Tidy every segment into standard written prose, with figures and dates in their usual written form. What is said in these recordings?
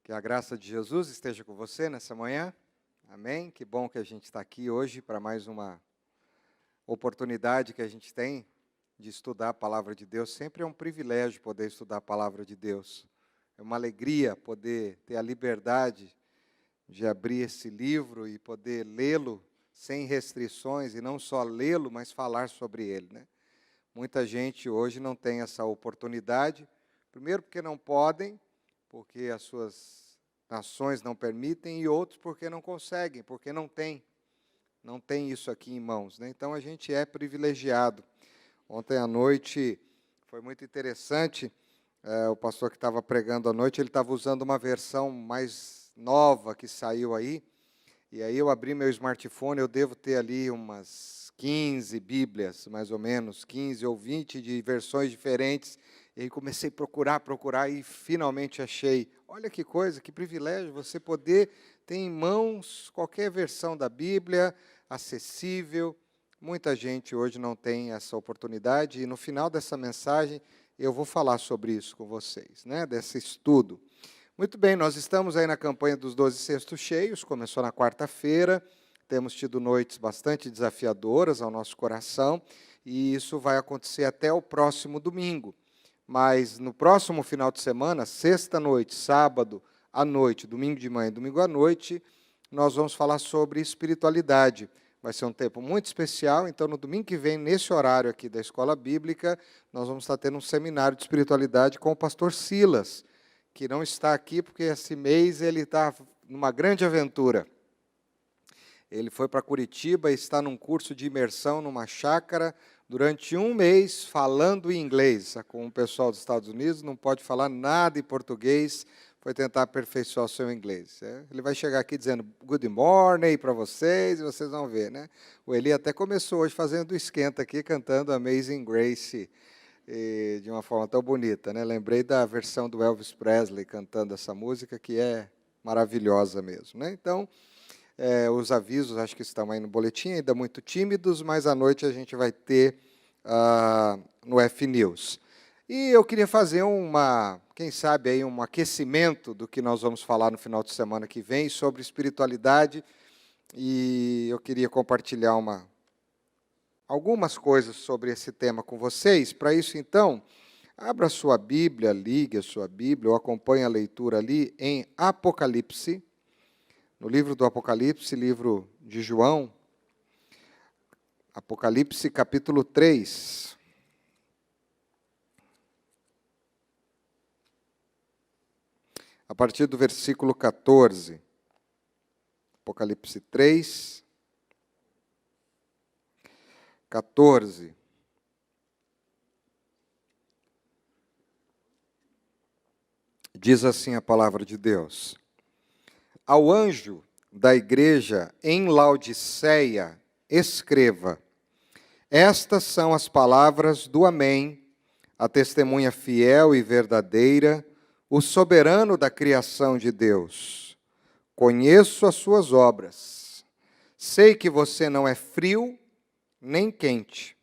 Que a graça de Jesus esteja com você nessa manhã. Amém? Que bom que a gente está aqui hoje para mais uma oportunidade que a gente tem de estudar a Palavra de Deus. Sempre é um privilégio poder estudar a Palavra de Deus. É uma alegria poder ter a liberdade de abrir esse livro e poder lê-lo sem restrições, e não só lê-lo, mas falar sobre ele, né? Muita gente hoje não tem essa oportunidade, primeiro porque não podem, porque as suas nações não permitem, e outros porque não conseguem, porque não tem isso aqui em mãos, né? Então a gente é privilegiado. Ontem à noite foi muito interessante, o pastor que estava pregando à noite, ele estava usando uma versão mais nova que saiu aí, e aí eu abri meu smartphone, eu devo ter ali umas 15 Bíblias, mais ou menos, 15 ou 20 de versões diferentes, e aí comecei a procurar, e finalmente achei. Olha que coisa, que privilégio, você poder ter em mãos qualquer versão da Bíblia, acessível. Muita gente hoje não tem essa oportunidade, e no final dessa mensagem eu vou falar sobre isso com vocês, né, desse estudo. Muito bem, nós estamos aí na campanha dos 12 cestos cheios, começou na quarta-feira, temos tido noites bastante desafiadoras ao nosso coração, e isso vai acontecer até o próximo domingo. Mas no próximo final de semana, sexta-noite, sábado à noite, domingo de manhã e domingo à noite, nós vamos falar sobre espiritualidade. Vai ser um tempo muito especial, então no domingo que vem, nesse horário aqui da Escola Bíblica, nós vamos estar tendo um seminário de espiritualidade com o pastor Silas, que não está aqui porque esse mês ele está numa grande aventura. Ele foi para Curitiba e está num curso de imersão numa chácara durante um mês falando em inglês. Com o pessoal dos Estados Unidos, não pode falar nada em português, foi tentar aperfeiçoar o seu inglês. Ele vai chegar aqui dizendo good morning para vocês, e vocês vão ver, né? O Eli até começou hoje fazendo esquenta aqui, cantando Amazing Grace, de uma forma tão bonita, né? Lembrei da versão do Elvis Presley cantando essa música, que é maravilhosa mesmo, né? Então, os avisos acho que estão aí no boletim, ainda muito tímidos, mas à noite a gente vai ter no F-News. E eu queria fazer quem sabe, aí um aquecimento do que nós vamos falar no final de semana que vem sobre espiritualidade, e eu queria compartilhar algumas coisas sobre esse tema com vocês. Para isso, então, abra a sua Bíblia, ligue a sua Bíblia, ou acompanhe a leitura ali em Apocalipse, no livro do Apocalipse, livro de João, Apocalipse capítulo 3. A partir do versículo 14. Apocalipse 3, 14. Diz assim a palavra de Deus: ao anjo da igreja em Laodiceia, escreva: estas são as palavras do Amém, a testemunha fiel e verdadeira, o soberano da criação de Deus. Conheço as suas obras. Sei que você não é frio nem quente.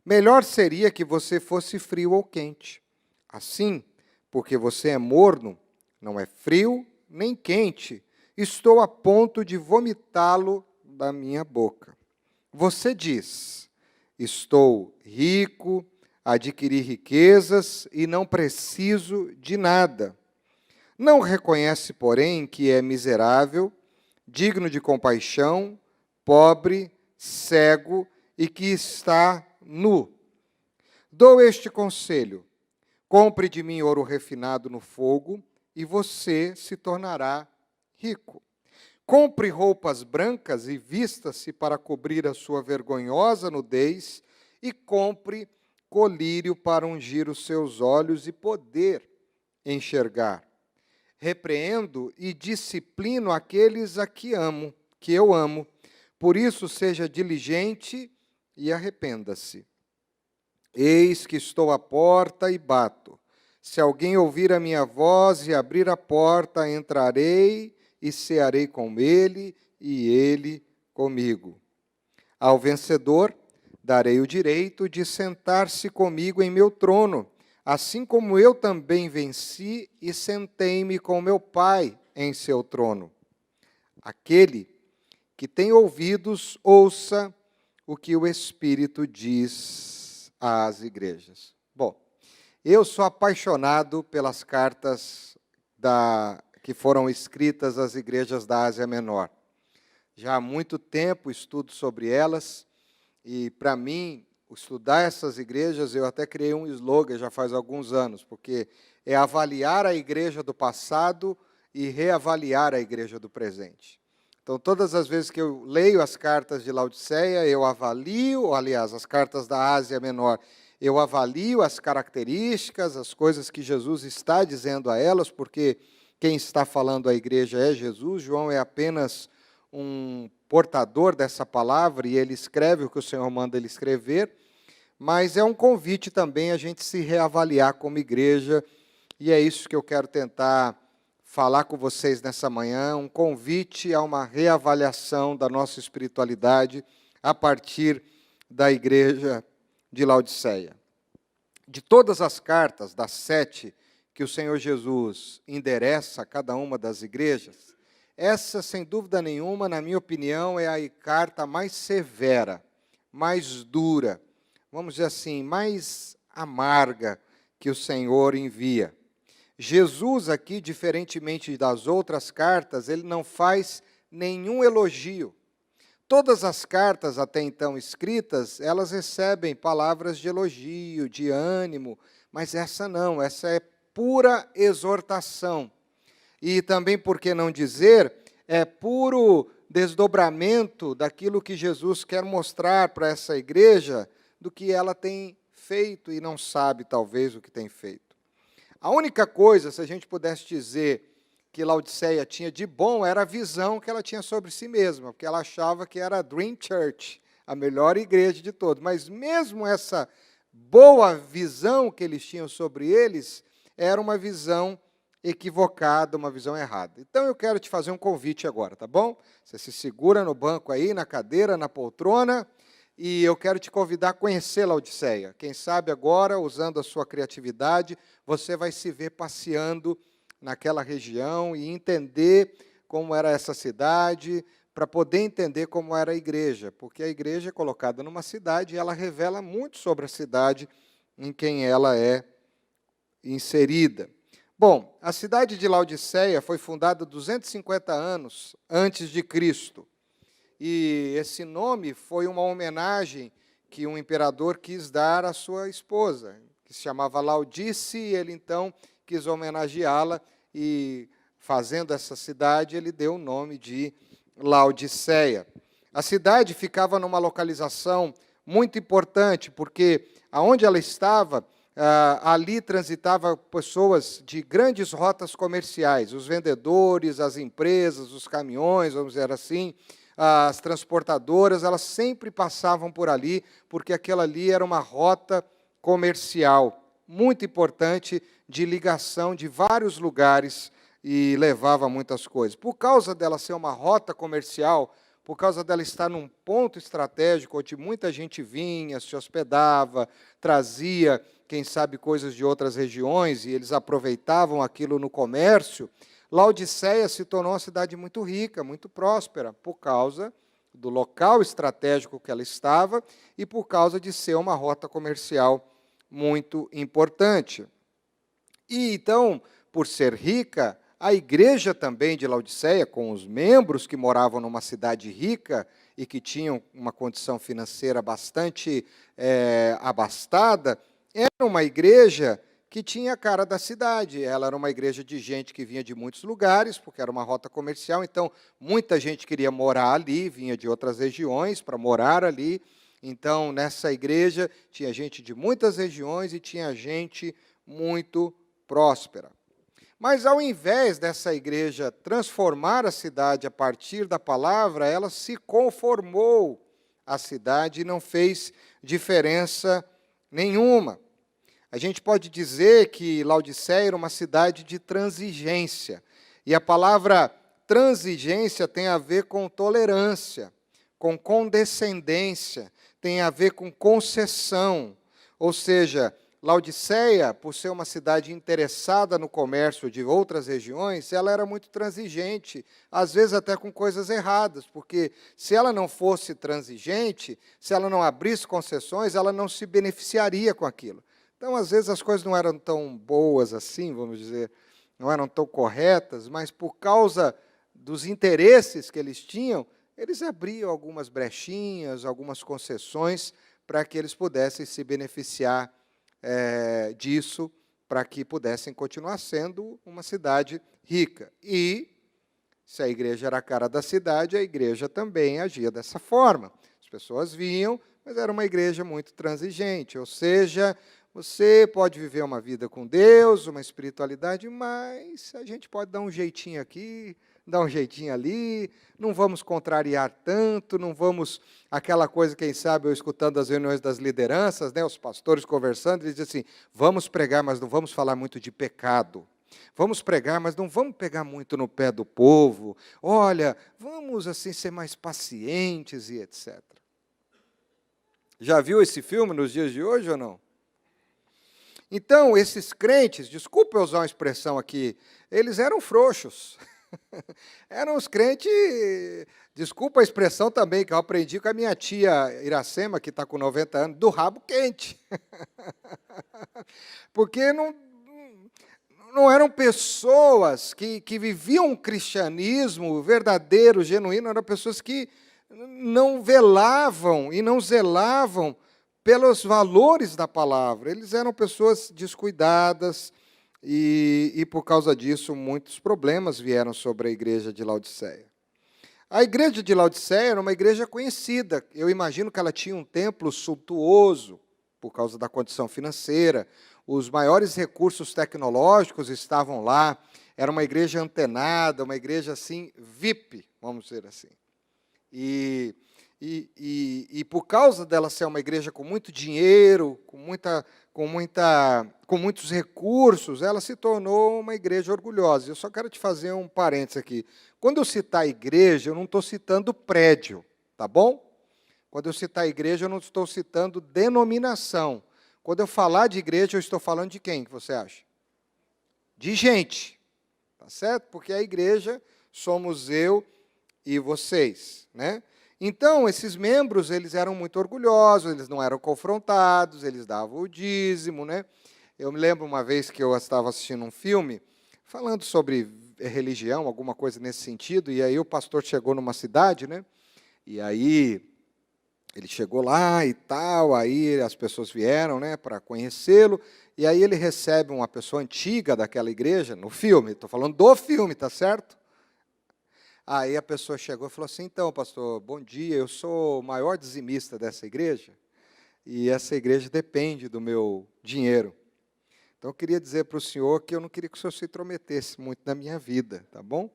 Melhor seria que você fosse frio ou quente. Assim, porque você é morno, não é frio nem quente, estou a ponto de vomitá-lo da minha boca. Você diz: estou rico, adquiri riquezas e não preciso de nada. Não reconhece, porém, que é miserável, digno de compaixão, pobre, cego e que está nu. Dou este conselho: compre de mim ouro refinado no fogo e você se tornará rico. Compre roupas brancas e vista-se para cobrir a sua vergonhosa nudez, e compre colírio para ungir os seus olhos e poder enxergar. Repreendo e disciplino aqueles a que eu amo. Por isso, seja diligente e arrependa-se. Eis que estou à porta e bato. Se alguém ouvir a minha voz e abrir a porta, entrarei e cearei com ele e ele comigo. Ao vencedor, darei o direito de sentar-se comigo em meu trono, assim como eu também venci e sentei-me com meu Pai em seu trono. Aquele que tem ouvidos, ouça o que o Espírito diz às igrejas. Bom, eu sou apaixonado pelas cartas que foram escritas às igrejas da Ásia Menor. Já há muito tempo estudo sobre elas e, para mim, estudar essas igrejas, eu até criei um slogan já faz alguns anos, porque é avaliar a igreja do passado e reavaliar a igreja do presente. Então, todas as vezes que eu leio as cartas de Laodiceia, eu avalio, aliás, as cartas da Ásia Menor, eu avalio as características, as coisas que Jesus está dizendo a elas, porque quem está falando à igreja é Jesus, João é apenas um portador dessa palavra e ele escreve o que o Senhor manda ele escrever, mas é um convite também a gente se reavaliar como igreja, e é isso que eu quero tentar falar com vocês nessa manhã, um convite a uma reavaliação da nossa espiritualidade a partir da igreja de Laodiceia. De todas as cartas, das 7 que o Senhor Jesus endereça a cada uma das igrejas, essa, sem dúvida nenhuma, na minha opinião, é a carta mais severa, mais dura, vamos dizer assim, mais amarga que o Senhor envia. Jesus aqui, diferentemente das outras cartas, ele não faz nenhum elogio. Todas as cartas até então escritas, elas recebem palavras de elogio, de ânimo, mas essa não, essa é pura exortação. E também, por que não dizer, é puro desdobramento daquilo que Jesus quer mostrar para essa igreja, do que ela tem feito e não sabe, talvez, o que tem feito. A única coisa, se a gente pudesse dizer que Laodiceia tinha de bom, era a visão que ela tinha sobre si mesma, porque ela achava que era a Dream Church, a melhor igreja de todos. Mas mesmo essa boa visão que eles tinham sobre eles, era uma visão equivocada, uma visão errada. Então eu quero te fazer um convite agora, tá bom? Você se segura no banco aí, na cadeira, na poltrona, e eu quero te convidar a conhecer Laodiceia. Quem sabe agora, usando a sua criatividade, você vai se ver passeando naquela região e entender como era essa cidade, para poder entender como era a igreja, porque a igreja é colocada numa cidade e ela revela muito sobre a cidade em quem ela é inserida. Bom, a cidade de Laodiceia foi fundada 250 anos antes de Cristo. E esse nome foi uma homenagem que um imperador quis dar à sua esposa, que se chamava Laodice, e ele então quis homenageá-la, e fazendo essa cidade, ele deu o nome de Laodiceia. A cidade ficava numa localização muito importante, porque aonde ela estava, ali transitavam pessoas de grandes rotas comerciais, os vendedores, as empresas, os caminhões, vamos dizer assim, as transportadoras, elas sempre passavam por ali, porque aquela ali era uma rota comercial muito importante, de ligação de vários lugares, e levava muitas coisas. Por causa dela ser uma rota comercial, por causa dela estar num ponto estratégico, onde muita gente vinha, se hospedava, trazia, quem sabe, coisas de outras regiões, e eles aproveitavam aquilo no comércio, Laodiceia se tornou uma cidade muito rica, muito próspera, por causa do local estratégico que ela estava e por causa de ser uma rota comercial muito importante. E então, por ser rica, a igreja também de Laodiceia, com os membros que moravam numa cidade rica e que tinham uma condição financeira bastante abastada, era uma igreja que tinha a cara da cidade. Ela era uma igreja de gente que vinha de muitos lugares, porque era uma rota comercial, então muita gente queria morar ali, vinha de outras regiões para morar ali. Então, nessa igreja, tinha gente de muitas regiões e tinha gente muito próspera. Mas, ao invés dessa igreja transformar a cidade a partir da palavra, ela se conformou à cidade e não fez diferença nenhuma. A gente pode dizer que Laodiceia era uma cidade de transigência. E a palavra transigência tem a ver com tolerância, com condescendência, tem a ver com concessão. Ou seja, Laodiceia, por ser uma cidade interessada no comércio de outras regiões, ela era muito transigente, às vezes até com coisas erradas, porque se ela não fosse transigente, se ela não abrisse concessões, ela não se beneficiaria com aquilo. Então, às vezes, as coisas não eram tão boas assim, vamos dizer, não eram tão corretas, mas por causa dos interesses que eles tinham, eles abriam algumas brechinhas, algumas concessões, para que eles pudessem se beneficiar disso, para que pudessem continuar sendo uma cidade rica. E, se a igreja era a cara da cidade, a igreja também agia dessa forma. As pessoas vinham, mas era uma igreja muito transigente, ou seja, você pode viver uma vida com Deus, uma espiritualidade, mas a gente pode dar um jeitinho aqui, dar um jeitinho ali, não vamos contrariar tanto, não vamos... Aquela coisa, quem sabe, eu escutando as reuniões das lideranças, né, os pastores conversando, eles dizem assim, vamos pregar, mas não vamos falar muito de pecado. Vamos pregar, mas não vamos pegar muito no pé do povo. Olha, vamos assim ser mais pacientes e etc. Já viu esse filme nos dias de hoje ou não? Então, esses crentes, desculpa eu usar uma expressão aqui, eles eram frouxos. Eram os crentes, desculpa a expressão também, que eu aprendi com a minha tia Iracema, que está com 90 anos, do rabo quente. Porque não eram pessoas que viviam um cristianismo verdadeiro, genuíno, eram pessoas que não velavam e não zelavam pelos valores da palavra. Eles eram pessoas descuidadas, e por causa disso, muitos problemas vieram sobre a igreja de Laodiceia. A igreja de Laodiceia era uma igreja conhecida. Eu imagino que ela tinha um templo suntuoso, por causa da condição financeira. Os maiores recursos tecnológicos estavam lá. Era uma igreja antenada, uma igreja assim, VIP, vamos dizer assim. E por causa dela ser uma igreja com muito dinheiro, com muitos recursos, ela se tornou uma igreja orgulhosa. Eu só quero te fazer um parênteses aqui. Quando eu citar igreja, eu não estou citando prédio, tá bom? Quando eu citar igreja, eu não estou citando denominação. Quando eu falar de igreja, eu estou falando de quem, que você acha? De gente, tá certo? Porque a igreja somos eu e vocês, né? Então, esses membros, eles eram muito orgulhosos, eles não eram confrontados, eles davam o dízimo, né? Eu me lembro uma vez que eu estava assistindo um filme, falando sobre religião, alguma coisa nesse sentido, e aí o pastor chegou numa cidade, né? E aí ele chegou lá e tal, aí as pessoas vieram, né, para conhecê-lo, e aí ele recebe uma pessoa antiga daquela igreja, no filme, estou falando do filme, tá certo? Aí a pessoa chegou e falou assim, então, pastor, bom dia, eu sou o maior dizimista dessa igreja, e essa igreja depende do meu dinheiro. Então, eu queria dizer para o senhor que eu não queria que o senhor se intrometesse muito na minha vida, tá bom?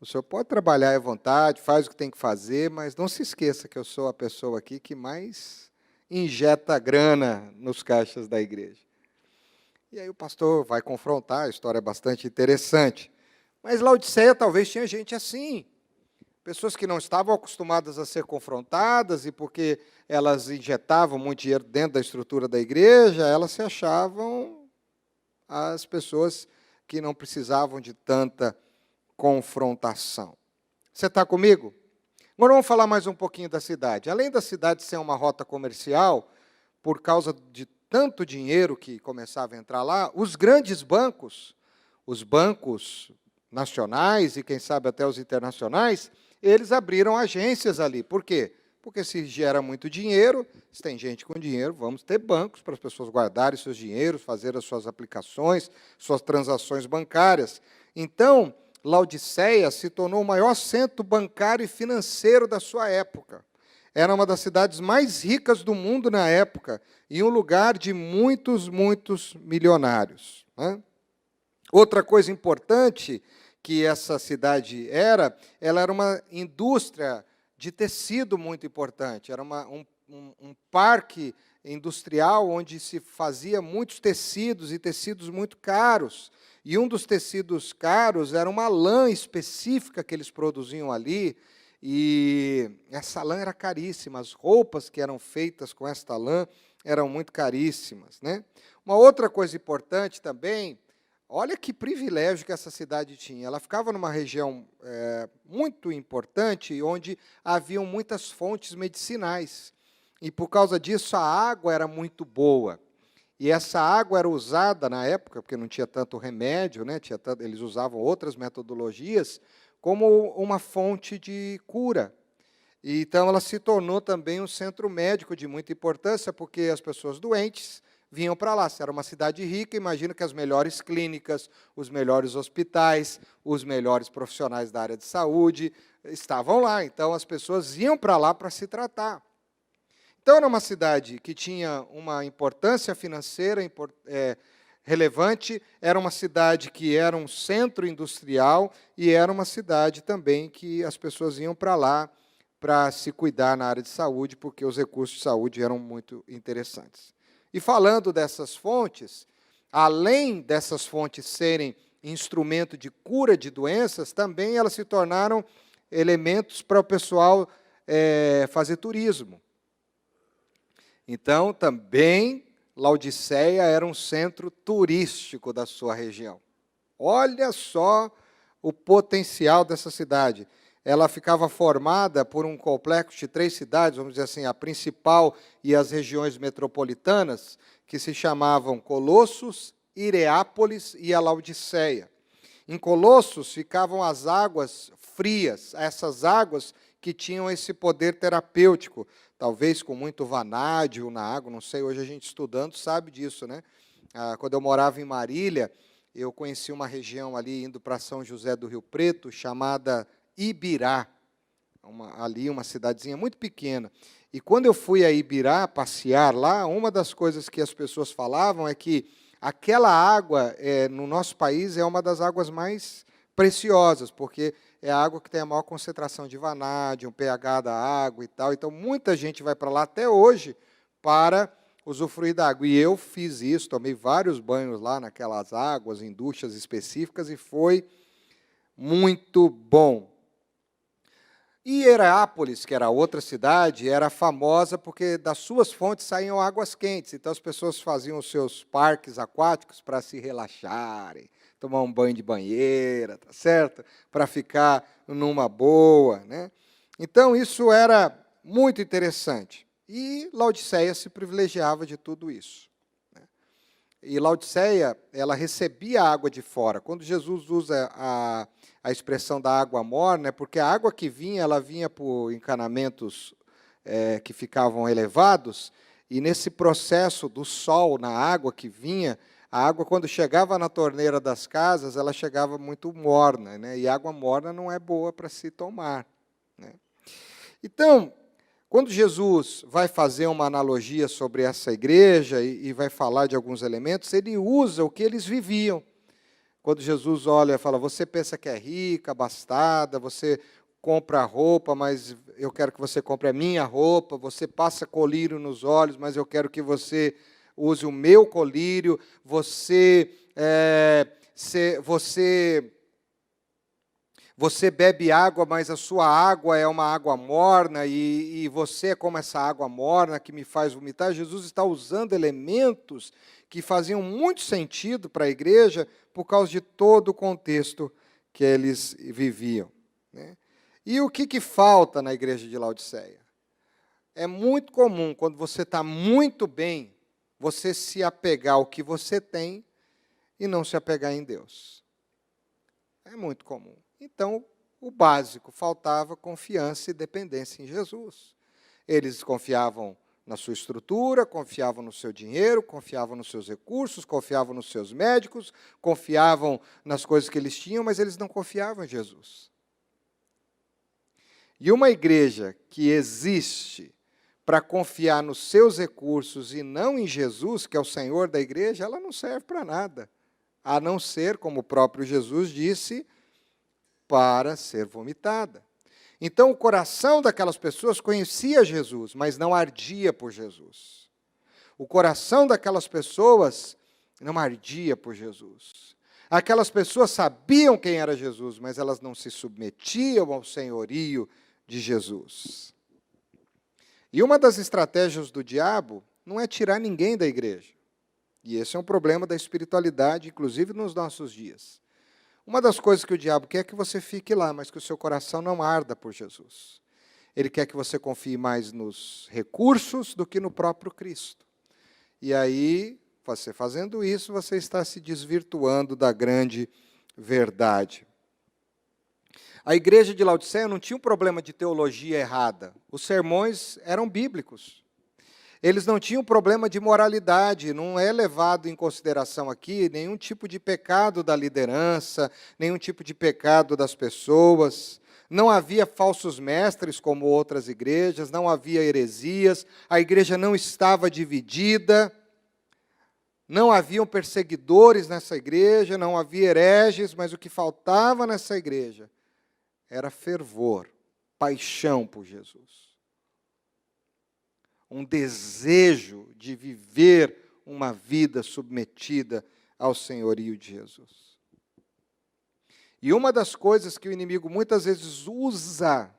O senhor pode trabalhar à vontade, faz o que tem que fazer, mas não se esqueça que eu sou a pessoa aqui que mais injeta grana nos caixas da igreja. E aí o pastor vai confrontar, a história é bastante interessante. Mas Laodiceia talvez tinha gente assim, pessoas que não estavam acostumadas a ser confrontadas, e porque elas injetavam muito dinheiro dentro da estrutura da igreja, elas se achavam as pessoas que não precisavam de tanta confrontação. Você está comigo? Agora vamos falar mais um pouquinho da cidade. Além da cidade ser uma rota comercial, por causa de tanto dinheiro que começava a entrar lá, os grandes bancos, os bancos nacionais e, quem sabe, até os internacionais, eles abriram agências ali. Por quê? Porque se gera muito dinheiro, se tem gente com dinheiro, vamos ter bancos para as pessoas guardarem seus dinheiros, fazer as suas aplicações, suas transações bancárias. Então, Laodiceia se tornou o maior centro bancário e financeiro da sua época. Era uma das cidades mais ricas do mundo na época, e um lugar de muitos, muitos milionários, né? Outra coisa importante que essa cidade ela era uma indústria de tecido muito importante. Era um parque industrial onde se fazia muitos tecidos, e tecidos muito caros. E um dos tecidos caros era uma lã específica que eles produziam ali, e essa lã era caríssima. As roupas que eram feitas com esta lã eram muito caríssimas, né? Uma outra coisa importante também, olha que privilégio que essa cidade tinha. Ela ficava numa região muito importante, onde haviam muitas fontes medicinais. E, por causa disso, a água era muito boa. E essa água era usada na época, porque não tinha tanto remédio, né? Eles usavam outras metodologias, como uma fonte de cura. E, então, ela se tornou também um centro médico de muita importância, porque as pessoas doentes vinham para lá. Se era uma cidade rica, imagino que as melhores clínicas, os melhores hospitais, os melhores profissionais da área de saúde estavam lá. Então, as pessoas iam para lá para se tratar. Então, era uma cidade que tinha uma importância financeira relevante, era uma cidade que era um centro industrial e era uma cidade também que as pessoas iam para lá para se cuidar na área de saúde, porque os recursos de saúde eram muito interessantes. E falando dessas fontes, além dessas fontes serem instrumento de cura de doenças, também elas se tornaram elementos para o pessoal fazer turismo. Então, também, Laodiceia era um centro turístico da sua região. Olha só o potencial dessa cidade. Ela ficava formada por um complexo de 3 cidades, vamos dizer assim, a principal e as regiões metropolitanas, que se chamavam Colossos, Ireápolis e a Laodiceia. Em Colossos ficavam as águas frias, essas águas que tinham esse poder terapêutico, talvez com muito vanádio na água, não sei, hoje a gente estudando sabe disso, né? Quando eu morava em Marília, eu conheci uma região ali, indo para São José do Rio Preto, chamada Ibirá, ali uma cidadezinha muito pequena. E quando eu fui a Ibirá passear lá, uma das coisas que as pessoas falavam é que aquela água, no nosso país, é uma das águas mais preciosas, porque é a água que tem a maior concentração de vanádio, um pH da água e tal. Então, muita gente vai para lá até hoje para usufruir da água. E eu fiz isso, tomei vários banhos lá naquelas águas, em duchas específicas, e foi muito bom. E Hierápolis, que era outra cidade, era famosa porque das suas fontes saíam águas quentes. Então, as pessoas faziam os seus parques aquáticos para se relaxarem, tomar um banho de banheira, tá certo? Para ficar numa boa, né? Então, isso era muito interessante. E Laodiceia se privilegiava de tudo isso, né? E Laodiceia, ela recebia a água de fora. Quando Jesus usa a expressão da água morna, é porque a água que vinha, ela vinha por encanamentos que ficavam elevados, e nesse processo do sol na água que vinha, a água, quando chegava na torneira das casas, ela chegava muito morna, né? E água morna não é boa para se tomar, né? Então, quando Jesus vai fazer uma analogia sobre essa igreja e vai falar de alguns elementos, ele usa o que eles viviam. Quando Jesus olha e fala, você pensa que é rica, abastada, você compra roupa, mas eu quero que você compre a minha roupa, você passa colírio nos olhos, mas eu quero que você use o meu colírio, você bebe água, mas a sua água é uma água morna, e você é como essa água morna que me faz vomitar. Jesus está usando elementos que faziam muito sentido para a igreja por causa de todo o contexto que eles viviam, né? E o que falta na igreja de Laodiceia? É muito comum, quando você está muito bem, você se apegar ao que você tem e não se apegar em Deus. É muito comum. Então, o básico, faltava confiança e dependência em Jesus. Eles confiavam na sua estrutura, confiavam no seu dinheiro, confiavam nos seus recursos, confiavam nos seus médicos, confiavam nas coisas que eles tinham, mas eles não confiavam em Jesus. E uma igreja que existe para confiar nos seus recursos e não em Jesus, que é o Senhor da igreja, ela não serve para nada, a não ser, como o próprio Jesus disse, para ser vomitada. Então, o coração daquelas pessoas conhecia Jesus, mas não ardia por Jesus. O coração daquelas pessoas não ardia por Jesus. Aquelas pessoas sabiam quem era Jesus, mas elas não se submetiam ao senhorio de Jesus. E uma das estratégias do diabo não é tirar ninguém da igreja. E esse é um problema da espiritualidade, inclusive nos nossos dias. Uma das coisas que o diabo quer é que você fique lá, mas que o seu coração não arda por Jesus. Ele quer que você confie mais nos recursos do que no próprio Cristo. E aí, você fazendo isso, você está se desvirtuando da grande verdade. A igreja de Laodiceia não tinha um problema de teologia errada. Os sermões eram bíblicos. Eles não tinham problema de moralidade, não é levado em consideração aqui nenhum tipo de pecado da liderança, nenhum tipo de pecado das pessoas. Não havia falsos mestres como outras igrejas, não havia heresias, a igreja não estava dividida, não haviam perseguidores nessa igreja, não havia hereges, mas o que faltava nessa igreja era fervor, paixão por Jesus. Um desejo de viver uma vida submetida ao senhorio de Jesus. E uma das coisas que o inimigo muitas vezes usa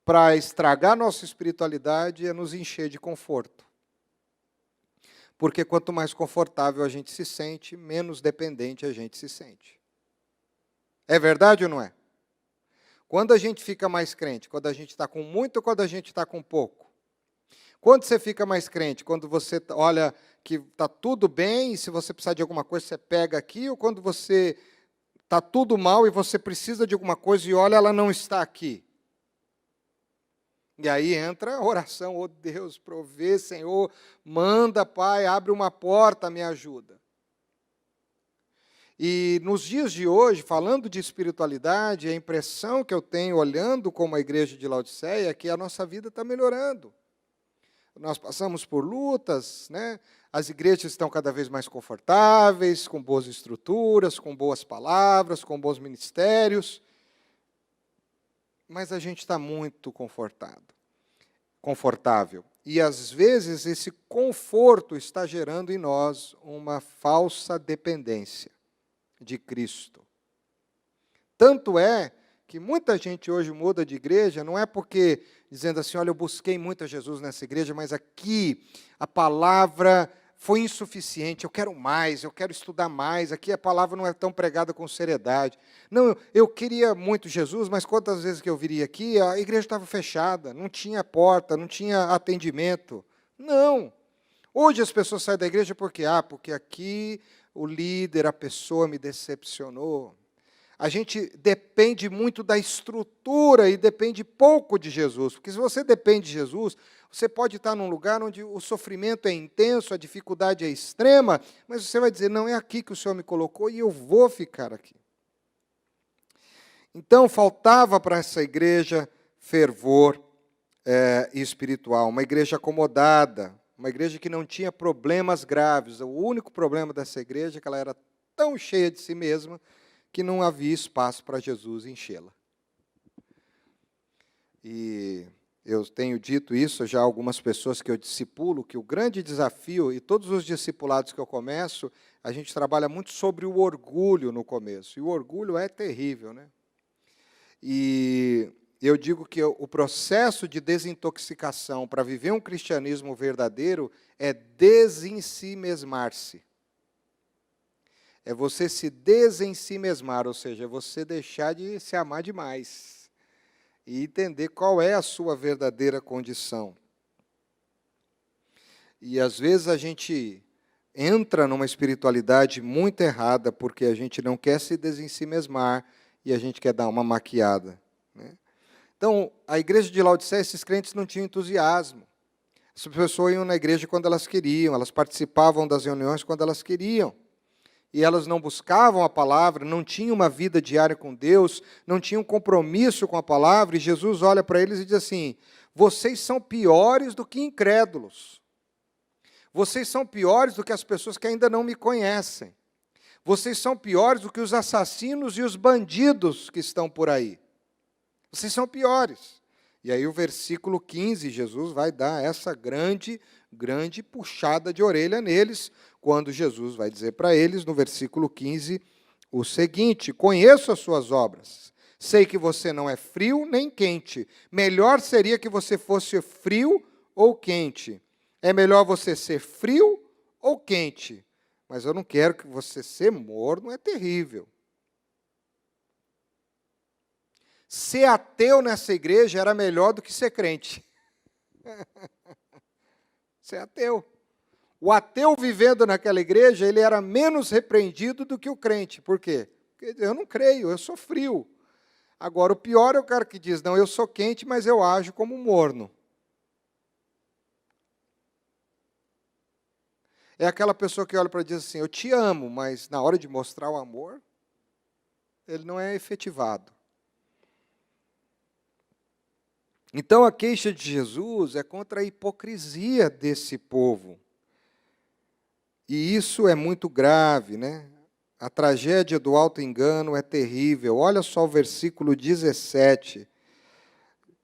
para estragar nossa espiritualidade é nos encher de conforto. Porque quanto mais confortável a gente se sente, menos dependente a gente se sente. É verdade ou não é? Quando a gente fica mais crente, quando a gente está com muito ou quando a gente está com pouco? Quando você fica mais crente? Quando você olha que está tudo bem e se você precisar de alguma coisa, você pega aqui, ou quando você está tudo mal e você precisa de alguma coisa e olha, ela não está aqui. E aí entra a oração, oh Deus, provê, Senhor, manda, Pai, abre uma porta, me ajuda. E nos dias de hoje, falando de espiritualidade, a impressão que eu tenho, olhando como a igreja de Laodiceia, é que a nossa vida está melhorando. Nós passamos por lutas, né? As igrejas estão cada vez mais confortáveis, com boas estruturas, com boas palavras, com bons ministérios, mas a gente está muito confortável. E, às vezes, esse conforto está gerando em nós uma falsa dependência de Cristo. Tanto é que muita gente hoje muda de igreja, não é porque, dizendo assim, olha, eu busquei muito a Jesus nessa igreja, mas aqui a palavra foi insuficiente, eu quero estudar mais, aqui a palavra não é tão pregada com seriedade. Não, eu queria muito Jesus, mas quantas vezes que eu viria aqui, a igreja estava fechada, não tinha porta, não tinha atendimento. Não. Hoje as pessoas saem da igreja porque aqui o líder, a pessoa me decepcionou. A gente depende muito da estrutura e depende pouco de Jesus. Porque se você depende de Jesus, você pode estar num lugar onde o sofrimento é intenso, a dificuldade é extrema, mas você vai dizer, não, é aqui que o Senhor me colocou e eu vou ficar aqui. Então, faltava para essa igreja fervor espiritual, uma igreja acomodada, uma igreja que não tinha problemas graves. O único problema dessa igreja é que ela era tão cheia de si mesma que não havia espaço para Jesus enchê-la. E eu tenho dito isso já a algumas pessoas que eu discipulo, que o grande desafio, e todos os discipulados que eu começo, a gente trabalha muito sobre o orgulho no começo. E o orgulho é terrível, né? E eu digo que o processo de desintoxicação para viver um cristianismo verdadeiro é desensimesmar-se. É você se desensimesmar, ou seja, é você deixar de se amar demais e entender qual é a sua verdadeira condição. E às vezes a gente entra numa espiritualidade muito errada porque a gente não quer se desensimesmar e a gente quer dar uma maquiada, né? Então, a igreja de Laodiceia, esses crentes não tinham entusiasmo. As pessoas iam na igreja quando elas queriam, elas participavam das reuniões quando elas queriam. E elas não buscavam a palavra, não tinham uma vida diária com Deus, não tinham compromisso com a palavra, e Jesus olha para eles e diz assim, vocês são piores do que incrédulos. Vocês são piores do que as pessoas que ainda não me conhecem. Vocês são piores do que os assassinos e os bandidos que estão por aí. Vocês são piores. E aí o versículo 15, Jesus vai dar essa grande puxada de orelha neles, quando Jesus vai dizer para eles, no versículo 15, o seguinte, conheço as suas obras, sei que você não é frio nem quente, melhor seria que você fosse frio ou quente. É melhor você ser frio ou quente? Mas eu não quero que você ser morno, é terrível. Ser ateu nessa igreja era melhor do que ser crente. Ser ateu. O ateu vivendo naquela igreja, ele era menos repreendido do que o crente. Por quê? Porque eu não creio, eu sou frio. Agora, o pior é o cara que diz, não, eu sou quente, mas eu ajo como morno. É aquela pessoa que olha para e diz assim, eu te amo, mas na hora de mostrar o amor, ele não é efetivado. Então, a queixa de Jesus é contra a hipocrisia desse povo. E isso é muito grave, né? A tragédia do auto-engano é terrível. Olha só o versículo 17.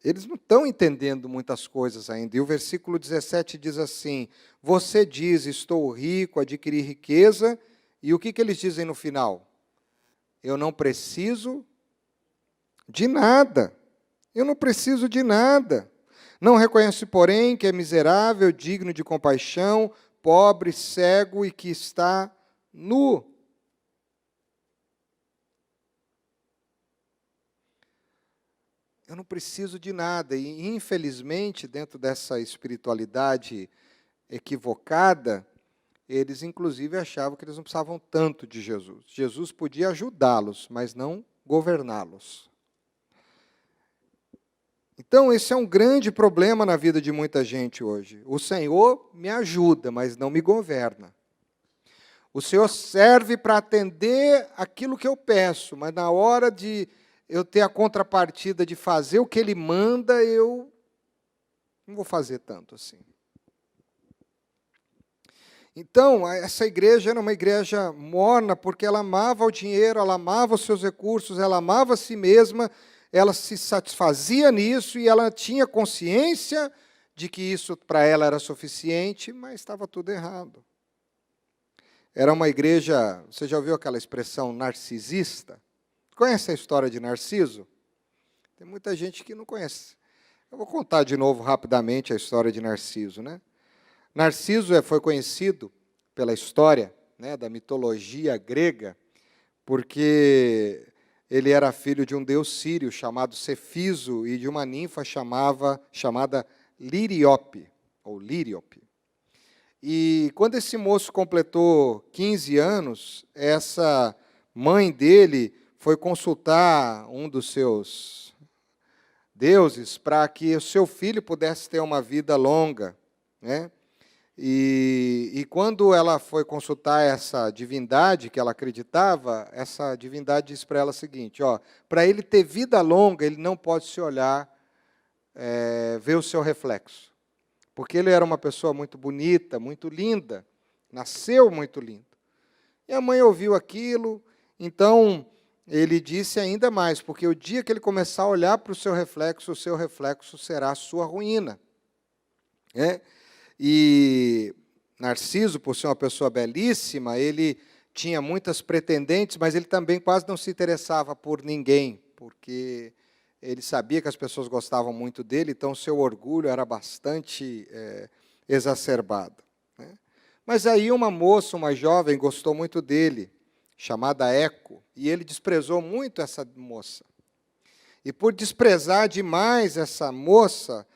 Eles não estão entendendo muitas coisas ainda. E o versículo 17 diz assim, você diz, estou rico, adquiri riqueza. E o que eles dizem no final? Eu não preciso de nada. Eu não preciso de nada. Não reconhece, porém, que é miserável, digno de compaixão, pobre, cego e que está nu. Eu não preciso de nada. E, infelizmente, dentro dessa espiritualidade equivocada, eles, inclusive, achavam que eles não precisavam tanto de Jesus. Jesus podia ajudá-los, mas não governá-los. Então, esse é um grande problema na vida de muita gente hoje. O Senhor me ajuda, mas não me governa. O Senhor serve para atender aquilo que eu peço, mas na hora de eu ter a contrapartida de fazer o que Ele manda, eu não vou fazer tanto assim. Então, essa igreja era uma igreja morna, porque ela amava o dinheiro, ela amava os seus recursos, ela amava a si mesma, ela se satisfazia nisso e ela tinha consciência de que isso para ela era suficiente, mas estava tudo errado. Era uma igreja, você já ouviu aquela expressão narcisista? Conhece a história de Narciso? Tem muita gente que não conhece. Eu vou contar de novo rapidamente a história de Narciso, né? Narciso foi conhecido pela história, né, da mitologia grega, porque ele era filho de um deus sírio chamado Cefiso e de uma ninfa chamada Liriope, ou Lírio. E quando esse moço completou 15 anos, essa mãe dele foi consultar um dos seus deuses para que o seu filho pudesse ter uma vida longa, né? E quando ela foi consultar essa divindade que ela acreditava, essa divindade disse para ela o seguinte, para ele ter vida longa, ele não pode se olhar, ver o seu reflexo. Porque ele era uma pessoa muito bonita, muito linda, nasceu muito lindo. E a mãe ouviu aquilo, então ele disse ainda mais, porque o dia que ele começar a olhar para o seu reflexo será a sua ruína. E Narciso, por ser uma pessoa belíssima, ele tinha muitas pretendentes, mas ele também quase não se interessava por ninguém, porque ele sabia que as pessoas gostavam muito dele, então seu orgulho era bastante exacerbado. Né? Mas aí uma moça, uma jovem, gostou muito dele, chamada Eco, e ele desprezou muito essa moça. E por desprezar demais essa moça,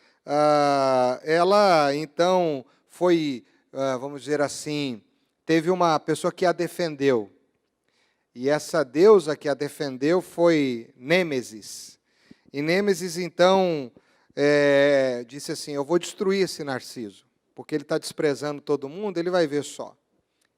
ela, então, foi, vamos dizer assim, teve uma pessoa que a defendeu. E essa deusa que a defendeu foi Nêmesis. E Nêmesis, então, disse assim, eu vou destruir esse Narciso, porque ele está desprezando todo mundo, ele vai ver só.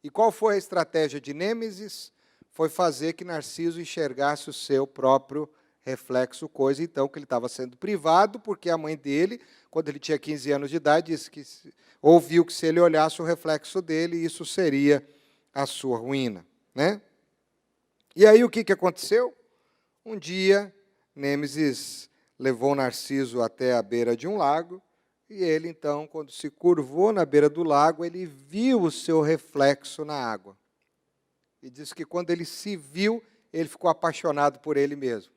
E qual foi a estratégia de Nêmesis? Foi fazer que Narciso enxergasse o seu próprio reflexo, coisa, então, que ele estava sendo privado, porque a mãe dele, quando ele tinha 15 anos de idade, disse que ouviu que se ele olhasse o reflexo dele, isso seria a sua ruína. Né? E aí o que aconteceu? Um dia, Nêmesis levou Narciso até a beira de um lago, e ele, então, quando se curvou na beira do lago, ele viu o seu reflexo na água. E diz que quando ele se viu, ele ficou apaixonado por ele mesmo.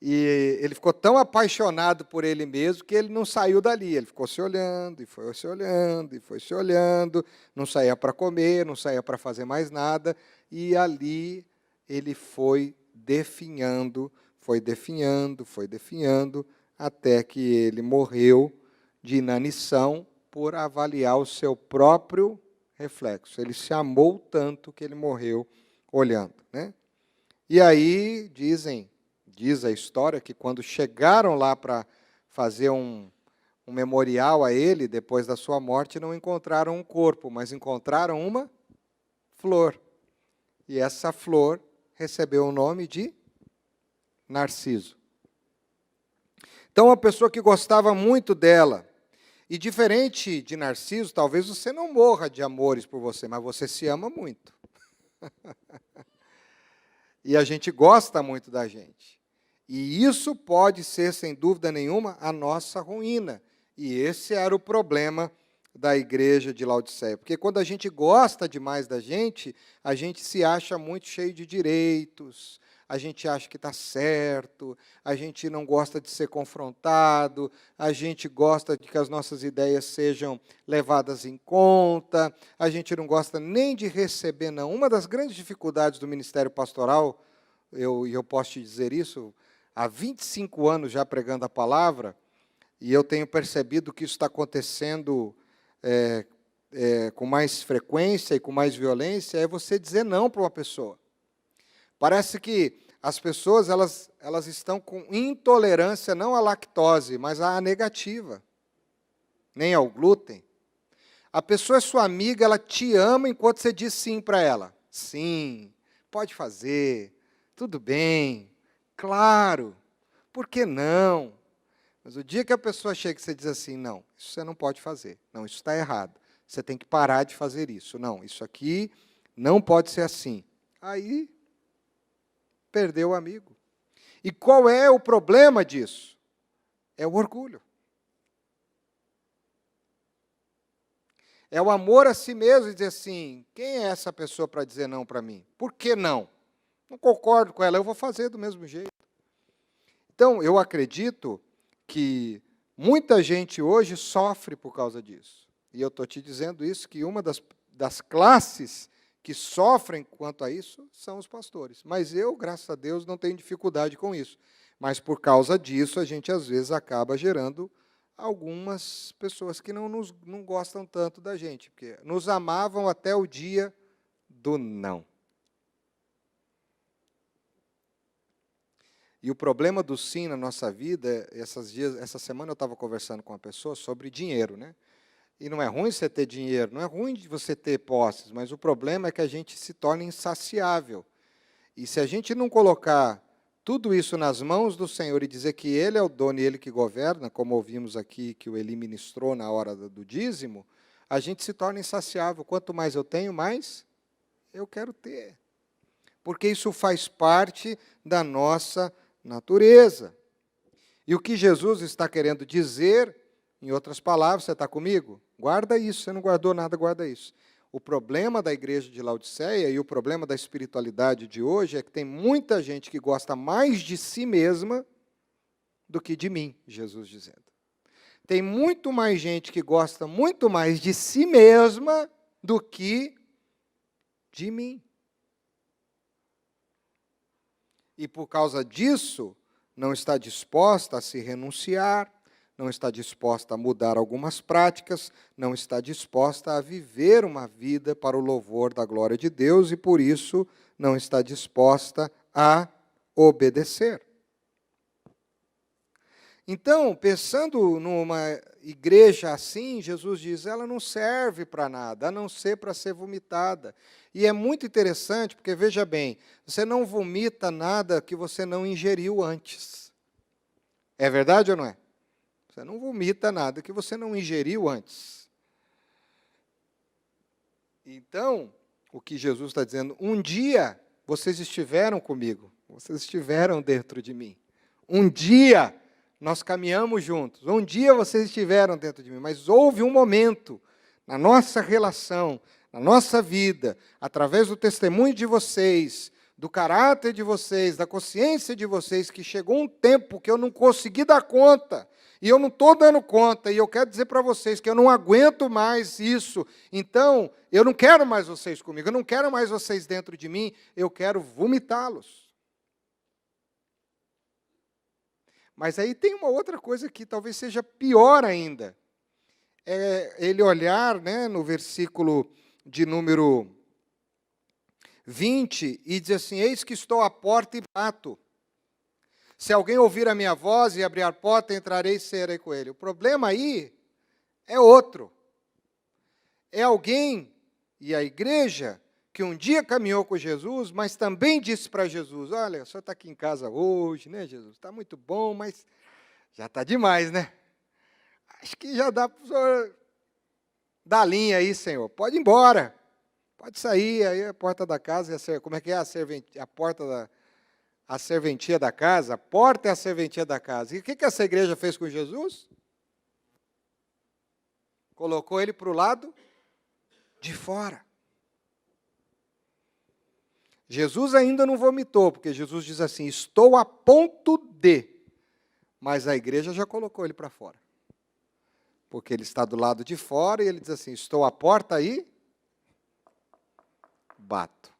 E ele ficou tão apaixonado por ele mesmo que ele não saiu dali. Ele ficou se olhando, e foi se olhando, e foi se olhando. Não saía para comer, não saía para fazer mais nada. E ali ele foi definhando, até que ele morreu de inanição por avaliar o seu próprio reflexo. Ele se amou tanto que ele morreu olhando, né? E aí diz a história que quando chegaram lá para fazer um memorial a ele, depois da sua morte, não encontraram um corpo, mas encontraram uma flor. E essa flor recebeu o nome de Narciso. Então, uma pessoa que gostava muito dela, e diferente de Narciso, talvez você não morra de amores por você, mas você se ama muito. E a gente gosta muito da gente. E isso pode ser, sem dúvida nenhuma, a nossa ruína. E esse era o problema da igreja de Laodiceia. Porque quando a gente gosta demais da gente, a gente se acha muito cheio de direitos, a gente acha que está certo, a gente não gosta de ser confrontado, a gente gosta de que as nossas ideias sejam levadas em conta, a gente não gosta nem de receber, não. Uma das grandes dificuldades do ministério pastoral, eu posso te dizer isso, há 25 anos já pregando a palavra, e eu tenho percebido que isso está acontecendo com mais frequência e com mais violência, é você dizer não para uma pessoa. Parece que as pessoas elas estão com intolerância não à lactose, mas à negativa, nem ao glúten. A pessoa é sua amiga, ela te ama enquanto você diz sim para ela. Sim, pode fazer, tudo bem, claro, por que não? Mas o dia que a pessoa chega e você diz assim, não, isso você não pode fazer, não, isso está errado, você tem que parar de fazer isso, não, isso aqui não pode ser assim. Aí, perdeu o amigo. E qual é o problema disso? É o orgulho. É o amor a si mesmo e dizer assim, quem é essa pessoa para dizer não para mim? Por que não? Não concordo com ela, eu vou fazer do mesmo jeito. Então, eu acredito que muita gente hoje sofre por causa disso. E eu estou te dizendo isso, que uma das classes que sofrem quanto a isso são os pastores. Mas eu, graças a Deus, não tenho dificuldade com isso. Mas por causa disso, a gente às vezes acaba gerando algumas pessoas que não gostam tanto da gente, porque nos amavam até o dia do não. E o problema do sim na nossa vida, essa semana eu estava conversando com uma pessoa sobre dinheiro, né? E não é ruim você ter dinheiro, não é ruim de você ter posses, mas o problema é que a gente se torna insaciável. E se a gente não colocar tudo isso nas mãos do Senhor e dizer que Ele é o dono e Ele que governa, como ouvimos aqui que o Eli ministrou na hora do dízimo, a gente se torna insaciável. Quanto mais eu tenho, mais eu quero ter. Porque isso faz parte da nossa natureza. E o que Jesus está querendo dizer, em outras palavras, você está comigo? Guarda isso, você não guardou nada, guarda isso. O problema da igreja de Laodiceia e o problema da espiritualidade de hoje é que tem muita gente que gosta mais de si mesma do que de mim, Jesus dizendo. Tem muito mais gente que gosta muito mais de si mesma do que de mim. E por causa disso, não está disposta a se renunciar, não está disposta a mudar algumas práticas, não está disposta a viver uma vida para o louvor da glória de Deus e, por isso, não está disposta a obedecer. Então, pensando numa igreja assim, Jesus diz, ela não serve para nada, a não ser para ser vomitada. E é muito interessante, porque, veja bem, você não vomita nada que você não ingeriu antes. É verdade ou não é? Você não vomita nada que você não ingeriu antes. Então, o que Jesus está dizendo, um dia vocês estiveram comigo, vocês estiveram dentro de mim. Um dia nós caminhamos juntos, um dia vocês estiveram dentro de mim, mas houve um momento na nossa relação, na nossa vida, através do testemunho de vocês, do caráter de vocês, da consciência de vocês, que chegou um tempo que eu não consegui dar conta, e eu não estou dando conta, e eu quero dizer para vocês que eu não aguento mais isso. Então, eu não quero mais vocês comigo, eu não quero mais vocês dentro de mim, eu quero vomitá-los. Mas aí tem uma outra coisa que talvez seja pior ainda. É ele olhar, né, no versículo de número 20, e dizer assim: eis que estou à porta e bato. Se alguém ouvir a minha voz e abrir a porta, entrarei e cearei com ele. O problema aí é outro. É alguém, e a igreja, que um dia caminhou com Jesus, mas também disse para Jesus: olha, o senhor está aqui em casa hoje, né, Jesus? Está muito bom, mas já está demais, né? Acho que já dá para o senhor dar a linha aí, Senhor. Pode ir embora. Pode sair, aí a porta da casa, como é que é a porta da... A serventia da casa, a porta é a serventia da casa. E o que essa igreja fez com Jesus? Colocou ele para o lado de fora. Jesus ainda não vomitou, porque Jesus diz assim: estou a ponto de. Mas a igreja já colocou ele para fora. Porque ele está do lado de fora e ele diz assim: estou à porta e bato.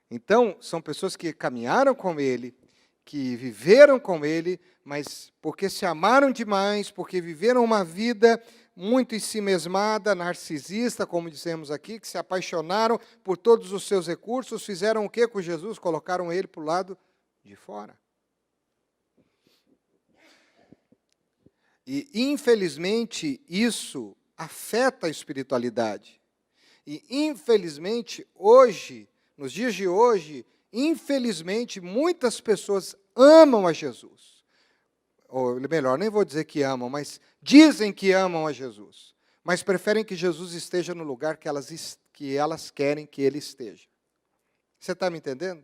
Então, são pessoas que caminharam com ele, que viveram com ele, mas porque se amaram demais, porque viveram uma vida muito ensimesmada, narcisista, como dissemos aqui, que se apaixonaram por todos os seus recursos, fizeram o que com Jesus? Colocaram ele para o lado de fora. E, infelizmente, isso afeta a espiritualidade. E, infelizmente, hoje, nos dias de hoje, infelizmente, muitas pessoas amam a Jesus. Ou melhor, nem vou dizer que amam, mas dizem que amam a Jesus. Mas preferem que Jesus esteja no lugar que elas querem que ele esteja. Você está me entendendo?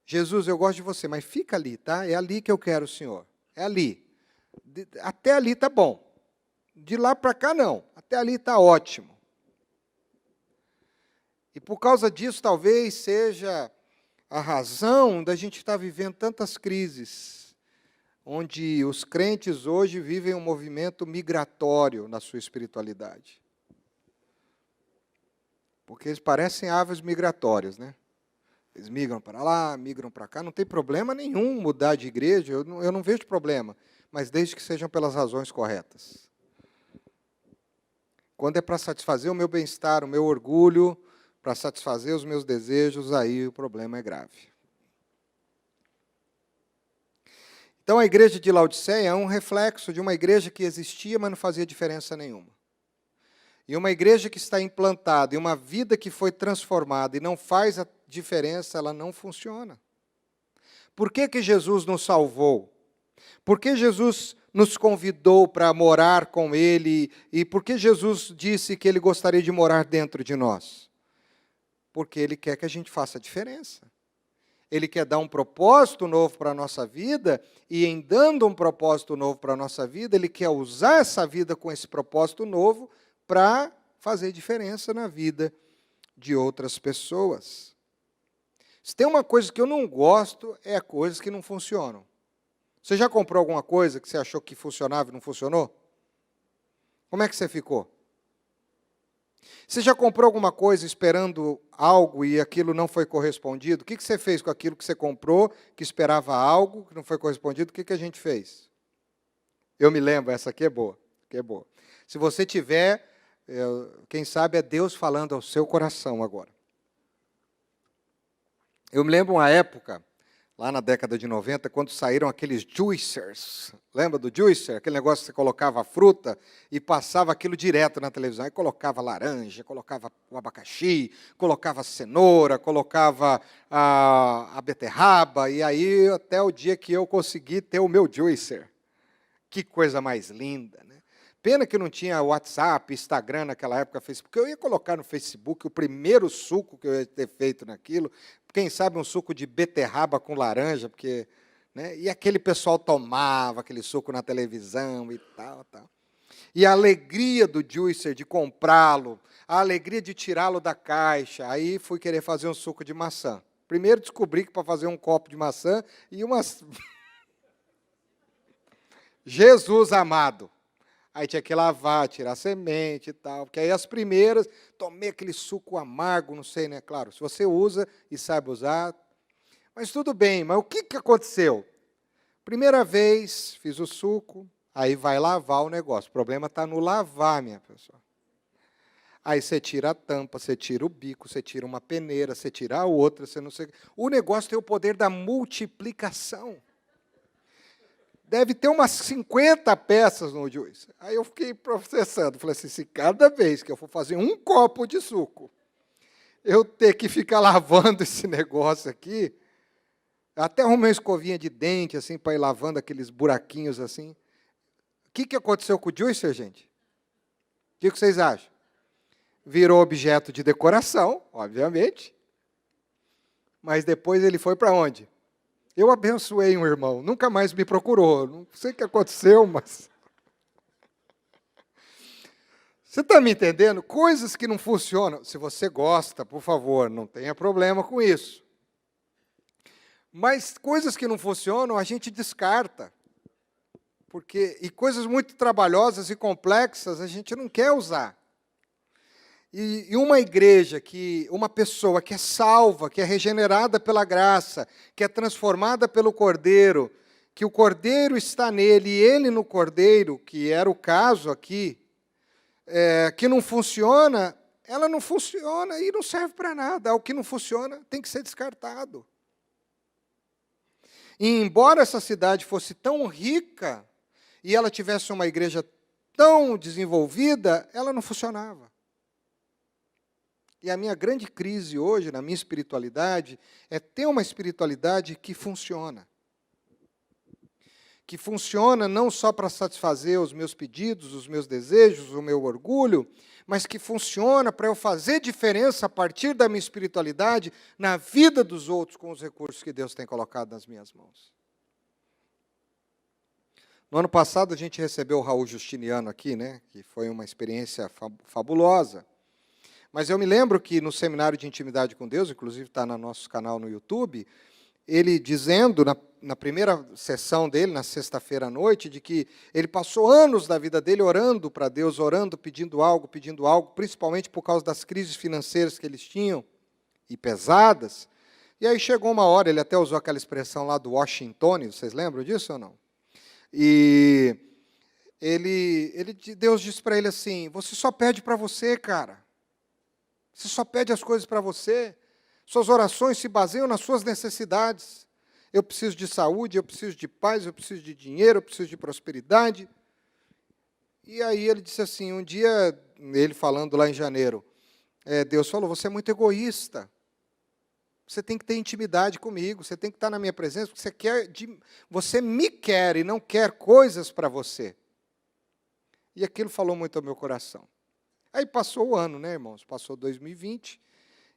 Jesus, eu gosto de você, mas fica ali, tá? É ali que eu quero o Senhor. É ali. Até ali está bom. De lá para cá, não. Até ali está ótimo. E por causa disso, talvez seja a razão da gente estar vivendo tantas crises, onde os crentes hoje vivem um movimento migratório na sua espiritualidade. Porque eles parecem aves migratórias, né? Eles migram para lá, migram para cá, não tem problema nenhum mudar de igreja, eu não vejo problema, mas desde que sejam pelas razões corretas. Quando é para satisfazer o meu bem-estar, o meu orgulho, para satisfazer os meus desejos, aí o problema é grave. Então, a igreja de Laodiceia é um reflexo de uma igreja que existia, mas não fazia diferença nenhuma. E uma igreja que está implantada, e uma vida que foi transformada e não faz a diferença, ela não funciona. Por que que Jesus nos salvou? Por que Jesus nos convidou para morar com Ele? E por que Jesus disse que Ele gostaria de morar dentro de nós? Porque Ele quer que a gente faça a diferença. Ele quer dar um propósito novo para a nossa vida, e em dando um propósito novo para a nossa vida, Ele quer usar essa vida com esse propósito novo para fazer diferença na vida de outras pessoas. Se tem uma coisa que eu não gosto, é coisas que não funcionam. Você já comprou alguma coisa que você achou que funcionava e não funcionou? Como é que você ficou? Você já comprou alguma coisa esperando algo e aquilo não foi correspondido? O que você fez com aquilo que você comprou, que esperava algo, que não foi correspondido? O que a gente fez? Eu me lembro, essa aqui é boa. Que é boa. Se você tiver, quem sabe é Deus falando ao seu coração agora. Eu me lembro uma época, lá na década de 90, quando saíram aqueles juicers. Lembra do juicer? Aquele negócio que você colocava a fruta e passava aquilo direto na televisão. Aí colocava laranja, colocava o abacaxi, colocava cenoura, colocava a beterraba. E aí até o dia que eu consegui ter o meu juicer. Que coisa mais linda, né? Pena que não tinha WhatsApp, Instagram naquela época, Facebook. Eu ia colocar no Facebook o primeiro suco que eu ia ter feito naquilo. Quem sabe um suco de beterraba com laranja, porque, né? E aquele pessoal tomava aquele suco na televisão e tal, tal. E a alegria do juicer de comprá-lo, a alegria de tirá-lo da caixa. Aí fui querer fazer um suco de maçã. Primeiro descobri que para fazer um copo de maçã e umas... Jesus amado. Aí tinha que lavar, tirar a semente e tal. Porque aí as primeiras, tomei aquele suco amargo, não sei, né? Claro, se você usa e sabe usar. Mas tudo bem, mas o que aconteceu? Primeira vez, fiz o suco, aí vai lavar o negócio. O problema está no lavar, minha pessoa. Aí você tira a tampa, você tira o bico, você tira uma peneira, você tira a outra, você não sei. O negócio tem o poder da multiplicação. Deve ter umas 50 peças no juice. Aí eu fiquei processando. Falei assim, se cada vez que eu for fazer um copo de suco, eu ter que ficar lavando esse negócio aqui, até arrumei uma escovinha de dente, assim, para ir lavando aqueles buraquinhos assim. O que aconteceu com o juicer, gente? O que vocês acham? Virou objeto de decoração, obviamente. Mas depois ele foi para onde? Eu abençoei um irmão, nunca mais me procurou. Não sei o que aconteceu, mas... Você está me entendendo? Coisas que não funcionam. Se você gosta, por favor, não tenha problema com isso. Mas coisas que não funcionam, a gente descarta. E coisas muito trabalhosas e complexas, a gente não quer usar. E uma igreja, uma pessoa que é salva, que é regenerada pela graça, que é transformada pelo Cordeiro, que o Cordeiro está nele e ele no Cordeiro, que era o caso aqui, que não funciona, ela não funciona e não serve para nada. O que não funciona tem que ser descartado. E embora essa cidade fosse tão rica e ela tivesse uma igreja tão desenvolvida, ela não funcionava. E a minha grande crise hoje, na minha espiritualidade, é ter uma espiritualidade que funciona. Que funciona não só para satisfazer os meus pedidos, os meus desejos, o meu orgulho, mas que funciona para eu fazer diferença a partir da minha espiritualidade na vida dos outros com os recursos que Deus tem colocado nas minhas mãos. No ano passado, a gente recebeu o Raul Justiniano aqui, né, que foi uma experiência fabulosa. Mas eu me lembro que no seminário de intimidade com Deus, inclusive está no nosso canal no YouTube, ele dizendo, na primeira sessão dele, na sexta-feira à noite, de que ele passou anos da vida dele orando para Deus, orando, pedindo algo, principalmente por causa das crises financeiras que eles tinham, e pesadas. E aí chegou uma hora, ele até usou aquela expressão lá do Washington, vocês lembram disso ou não? E Deus disse para ele assim, você só pede para você, cara. Você só pede as coisas para você. Suas orações se baseiam nas suas necessidades. Eu preciso de saúde, eu preciso de paz, eu preciso de dinheiro, eu preciso de prosperidade. E aí ele disse assim, um dia, ele falando lá em janeiro, Deus falou, você é muito egoísta. Você tem que ter intimidade comigo, você tem que estar na minha presença, porque você me quer e não quer coisas para você. E aquilo falou muito ao meu coração. Aí passou o ano, né, irmãos? Passou 2020,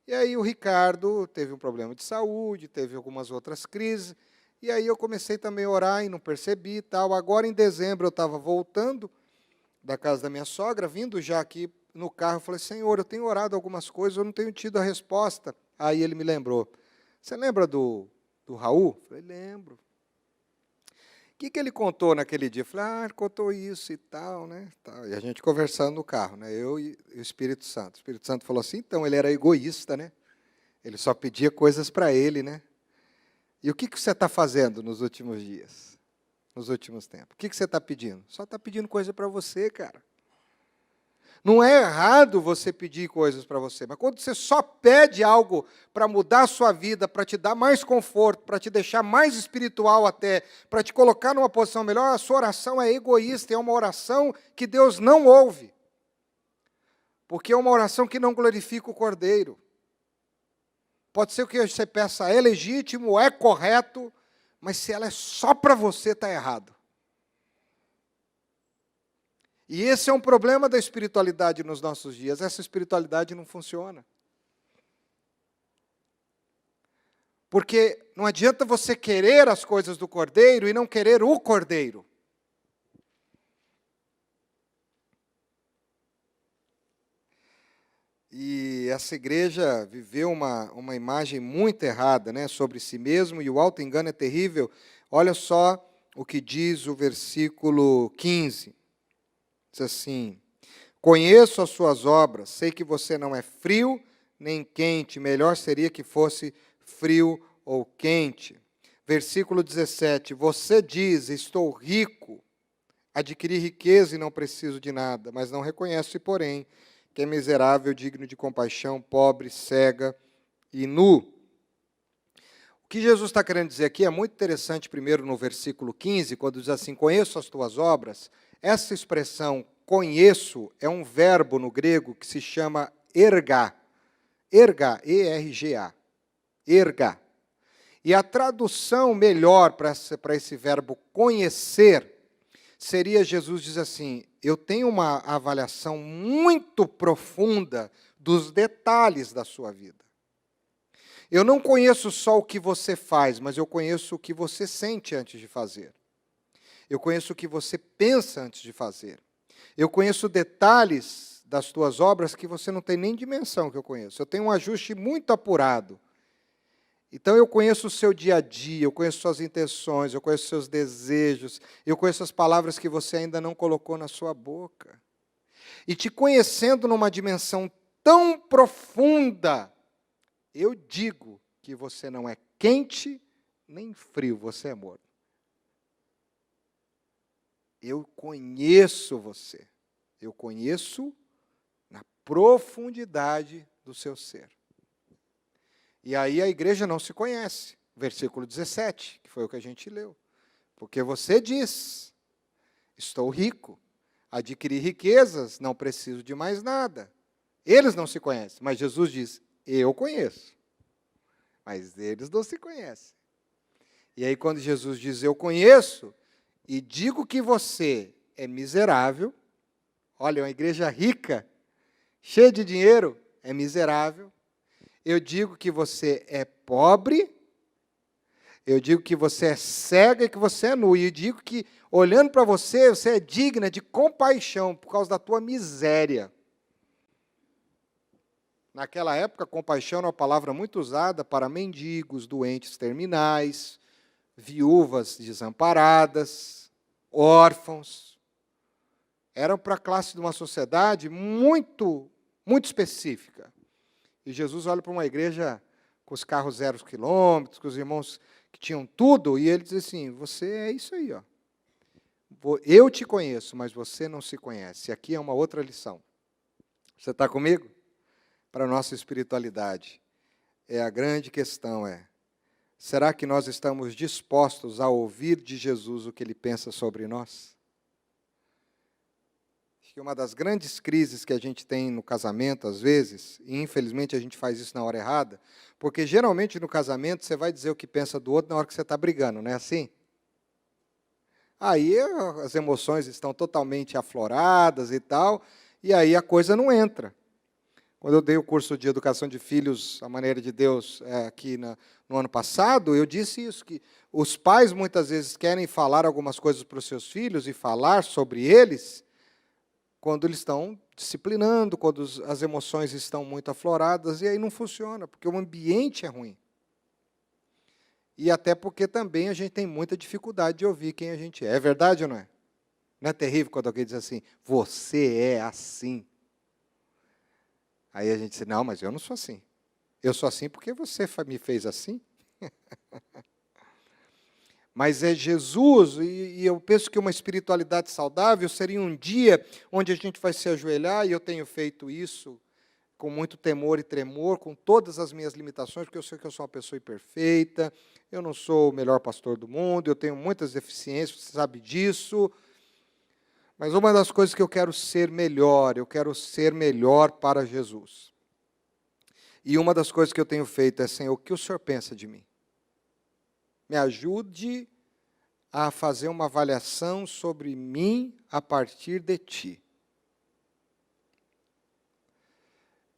e aí o Ricardo teve um problema de saúde, teve algumas outras crises, e aí eu comecei também a orar e não percebi e tal. Agora, em dezembro, eu estava voltando da casa da minha sogra, vindo já aqui no carro, eu falei, Senhor, eu tenho orado algumas coisas, eu não tenho tido a resposta. Aí ele me lembrou, você lembra do Raul? Eu falei, lembro. O que ele contou naquele dia? Eu falei, ele contou isso e tal, né? E a gente conversando no carro, né? Eu e o Espírito Santo. O Espírito Santo falou assim, então, ele era egoísta, né? Ele só pedia coisas para ele, né? E o que você está fazendo nos últimos dias? Nos últimos tempos? O que você está pedindo? Só está pedindo coisa para você, cara. Não é errado você pedir coisas para você, mas quando você só pede algo para mudar a sua vida, para te dar mais conforto, para te deixar mais espiritual até, para te colocar numa posição melhor, a sua oração é egoísta, é uma oração que Deus não ouve. Porque é uma oração que não glorifica o Cordeiro. Pode ser que você peça é legítimo, é correto, mas se ela é só para você, está errado. E esse é um problema da espiritualidade nos nossos dias. Essa espiritualidade não funciona. Porque não adianta você querer as coisas do Cordeiro e não querer o Cordeiro. E essa igreja viveu uma imagem muito errada, né, sobre si mesmo, e o auto-engano é terrível. Olha só o que diz o versículo 15. Diz assim: conheço as suas obras, sei que você não é frio nem quente, melhor seria que fosse frio ou quente. Versículo 17: você diz, estou rico, adquiri riqueza e não preciso de nada, mas não reconhece, porém, que é miserável, digno de compaixão, pobre, cega e nu. O que Jesus está querendo dizer aqui é muito interessante, primeiro no versículo 15, quando diz assim, conheço as tuas obras. Essa expressão, conheço, é um verbo no grego que se chama erga. Erga, E-R-G-A. Erga. E a tradução melhor para esse verbo conhecer seria Jesus diz assim, eu tenho uma avaliação muito profunda dos detalhes da sua vida. Eu não conheço só o que você faz, mas eu conheço o que você sente antes de fazer. Eu conheço o que você pensa antes de fazer. Eu conheço detalhes das tuas obras que você não tem nem dimensão que eu conheço. Eu tenho um ajuste muito apurado. Então eu conheço o seu dia a dia, eu conheço suas intenções, eu conheço seus desejos, eu conheço as palavras que você ainda não colocou na sua boca. E te conhecendo numa dimensão tão profunda, eu digo que você não é quente nem frio, você é morno. Eu conheço você, eu conheço na profundidade do seu ser. E aí a igreja não se conhece. Versículo 17, que foi o que a gente leu. Porque você diz, estou rico, adquiri riquezas, não preciso de mais nada. Eles não se conhecem, mas Jesus diz, eu conheço. Mas eles não se conhecem. E aí quando Jesus diz, eu conheço, e digo que você é miserável, olha, uma igreja rica, cheia de dinheiro, é miserável. Eu digo que você é pobre, eu digo que você é cega e que você é nu. E eu digo que, olhando para você, você é digna de compaixão por causa da tua miséria. Naquela época, compaixão era uma palavra muito usada para mendigos, doentes terminais, viúvas desamparadas, órfãos. Era para a classe de uma sociedade muito, muito específica. E Jesus olha para uma igreja com os carros 0 quilômetros, com os irmãos que tinham tudo, e ele diz assim, você é isso aí, ó. Eu te conheço, mas você não se conhece. Aqui é uma outra lição. Você está comigo? Para a nossa espiritualidade. A grande questão será que nós estamos dispostos a ouvir de Jesus o que ele pensa sobre nós? Acho que uma das grandes crises que a gente tem no casamento, às vezes, e infelizmente a gente faz isso na hora errada, porque geralmente no casamento você vai dizer o que pensa do outro na hora que você está brigando, não é assim? Aí as emoções estão totalmente afloradas e tal, e aí a coisa não entra. Quando eu dei o curso de Educação de Filhos, a Maneira de Deus, aqui no ano passado, eu disse isso, que os pais muitas vezes querem falar algumas coisas para os seus filhos e falar sobre eles, quando eles estão disciplinando, quando as emoções estão muito afloradas, e aí não funciona, porque o ambiente é ruim. E até porque também a gente tem muita dificuldade de ouvir quem a gente é. É verdade ou não é? Não é terrível quando alguém diz assim, você é assim. Aí a gente diz, não, mas eu não sou assim. Eu sou assim porque você me fez assim. Mas é Jesus, e eu penso que uma espiritualidade saudável seria um dia onde a gente vai se ajoelhar, e eu tenho feito isso com muito temor e tremor, com todas as minhas limitações, porque eu sei que eu sou uma pessoa imperfeita, eu não sou o melhor pastor do mundo, eu tenho muitas deficiências, você sabe disso. Mas uma das coisas que eu quero ser melhor para Jesus. E uma das coisas que eu tenho feito é, Senhor, o que o Senhor pensa de mim? Me ajude a fazer uma avaliação sobre mim a partir de Ti.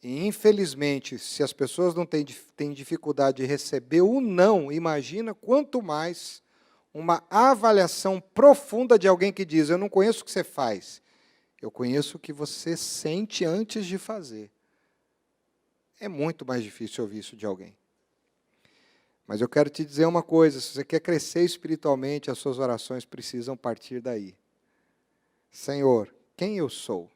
E, infelizmente, se as pessoas não têm dificuldade de receber o não, imagina quanto mais uma avaliação profunda de alguém que diz, eu não conheço o que você faz, eu conheço o que você sente antes de fazer. É muito mais difícil ouvir isso de alguém. Mas eu quero te dizer uma coisa, se você quer crescer espiritualmente, as suas orações precisam partir daí. Senhor, quem eu sou?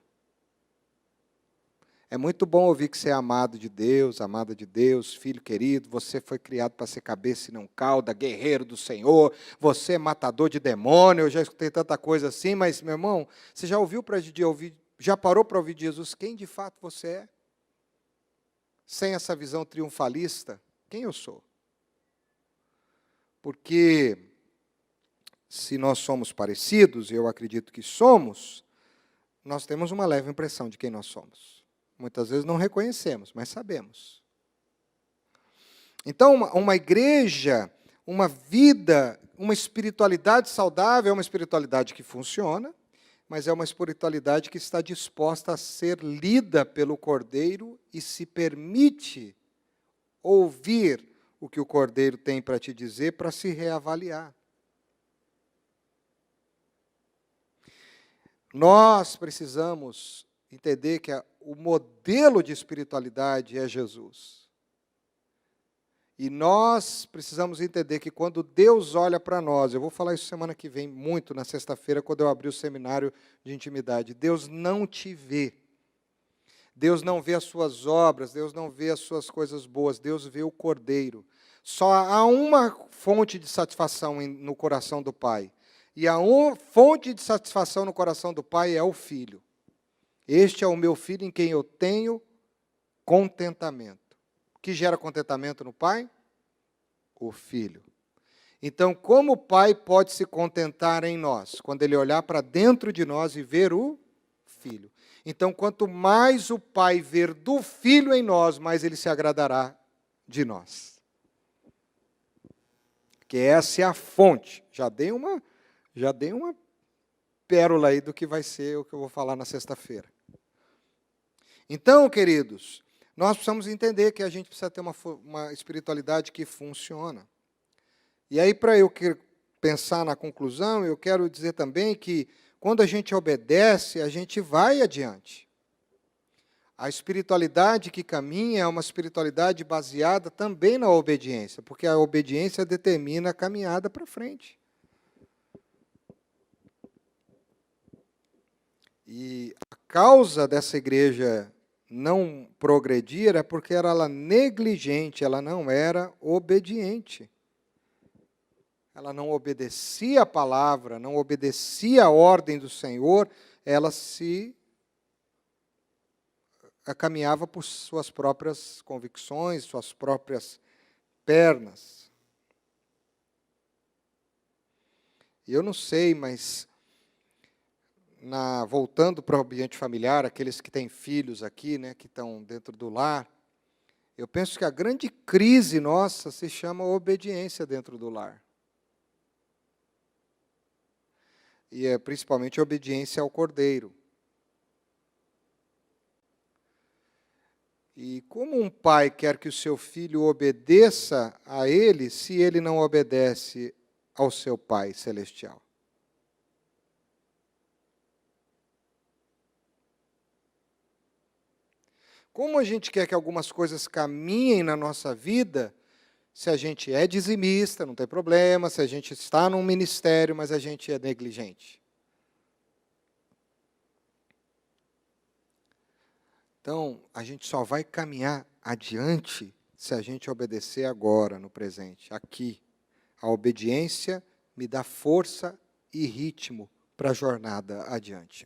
É muito bom ouvir que você é amado de Deus, amada de Deus, filho querido, você foi criado para ser cabeça e não cauda, guerreiro do Senhor, você é matador de demônio, eu já escutei tanta coisa assim, mas, meu irmão, você já já parou para ouvir de Jesus quem de fato você é? Sem essa visão triunfalista, quem eu sou? Porque se nós somos parecidos, e eu acredito que somos, nós temos uma leve impressão de quem nós somos. Muitas vezes não reconhecemos, mas sabemos. Então, uma igreja, uma vida, uma espiritualidade saudável é uma espiritualidade que funciona, mas é uma espiritualidade que está disposta a ser lida pelo Cordeiro e se permite ouvir o que o Cordeiro tem para te dizer, para se reavaliar. Nós precisamos entender que o modelo de espiritualidade é Jesus. E nós precisamos entender que quando Deus olha para nós, eu vou falar isso semana que vem muito, na sexta-feira, quando eu abrir o seminário de intimidade, Deus não te vê. Deus não vê as suas obras, Deus não vê as suas coisas boas, Deus vê o Cordeiro. Só há uma fonte de satisfação no coração do Pai. E a fonte de satisfação no coração do Pai é o Filho. Este é o meu Filho em quem eu tenho contentamento. O que gera contentamento no Pai? O Filho. Então, como o Pai pode se contentar em nós? Quando Ele olhar para dentro de nós e ver o Filho. Então, quanto mais o Pai ver do Filho em nós, mais Ele se agradará de nós. Que essa é a fonte. Já dei uma pérola aí do que vai ser o que eu vou falar na sexta-feira. Então, queridos, nós precisamos entender que a gente precisa ter uma espiritualidade que funciona. E aí, para eu pensar na conclusão, eu quero dizer também que quando a gente obedece, a gente vai adiante. A espiritualidade que caminha é uma espiritualidade baseada também na obediência, porque a obediência determina a caminhada para frente. E a causa dessa igreja não progredir é porque era ela negligente, ela não era obediente. Ela não obedecia a palavra, não obedecia a ordem do Senhor, ela caminhava por suas próprias convicções, suas próprias pernas. E eu não sei, mas voltando para o ambiente familiar, aqueles que têm filhos aqui, né, que estão dentro do lar, eu penso que a grande crise nossa se chama obediência dentro do lar. E é principalmente a obediência ao Cordeiro. E como um pai quer que o seu filho obedeça a ele, se ele não obedece ao seu Pai celestial? Como a gente quer que algumas coisas caminhem na nossa vida, se a gente é dizimista, não tem problema, se a gente está num ministério, mas a gente é negligente? Então, a gente só vai caminhar adiante se a gente obedecer agora, no presente, aqui. A obediência me dá força e ritmo para a jornada adiante.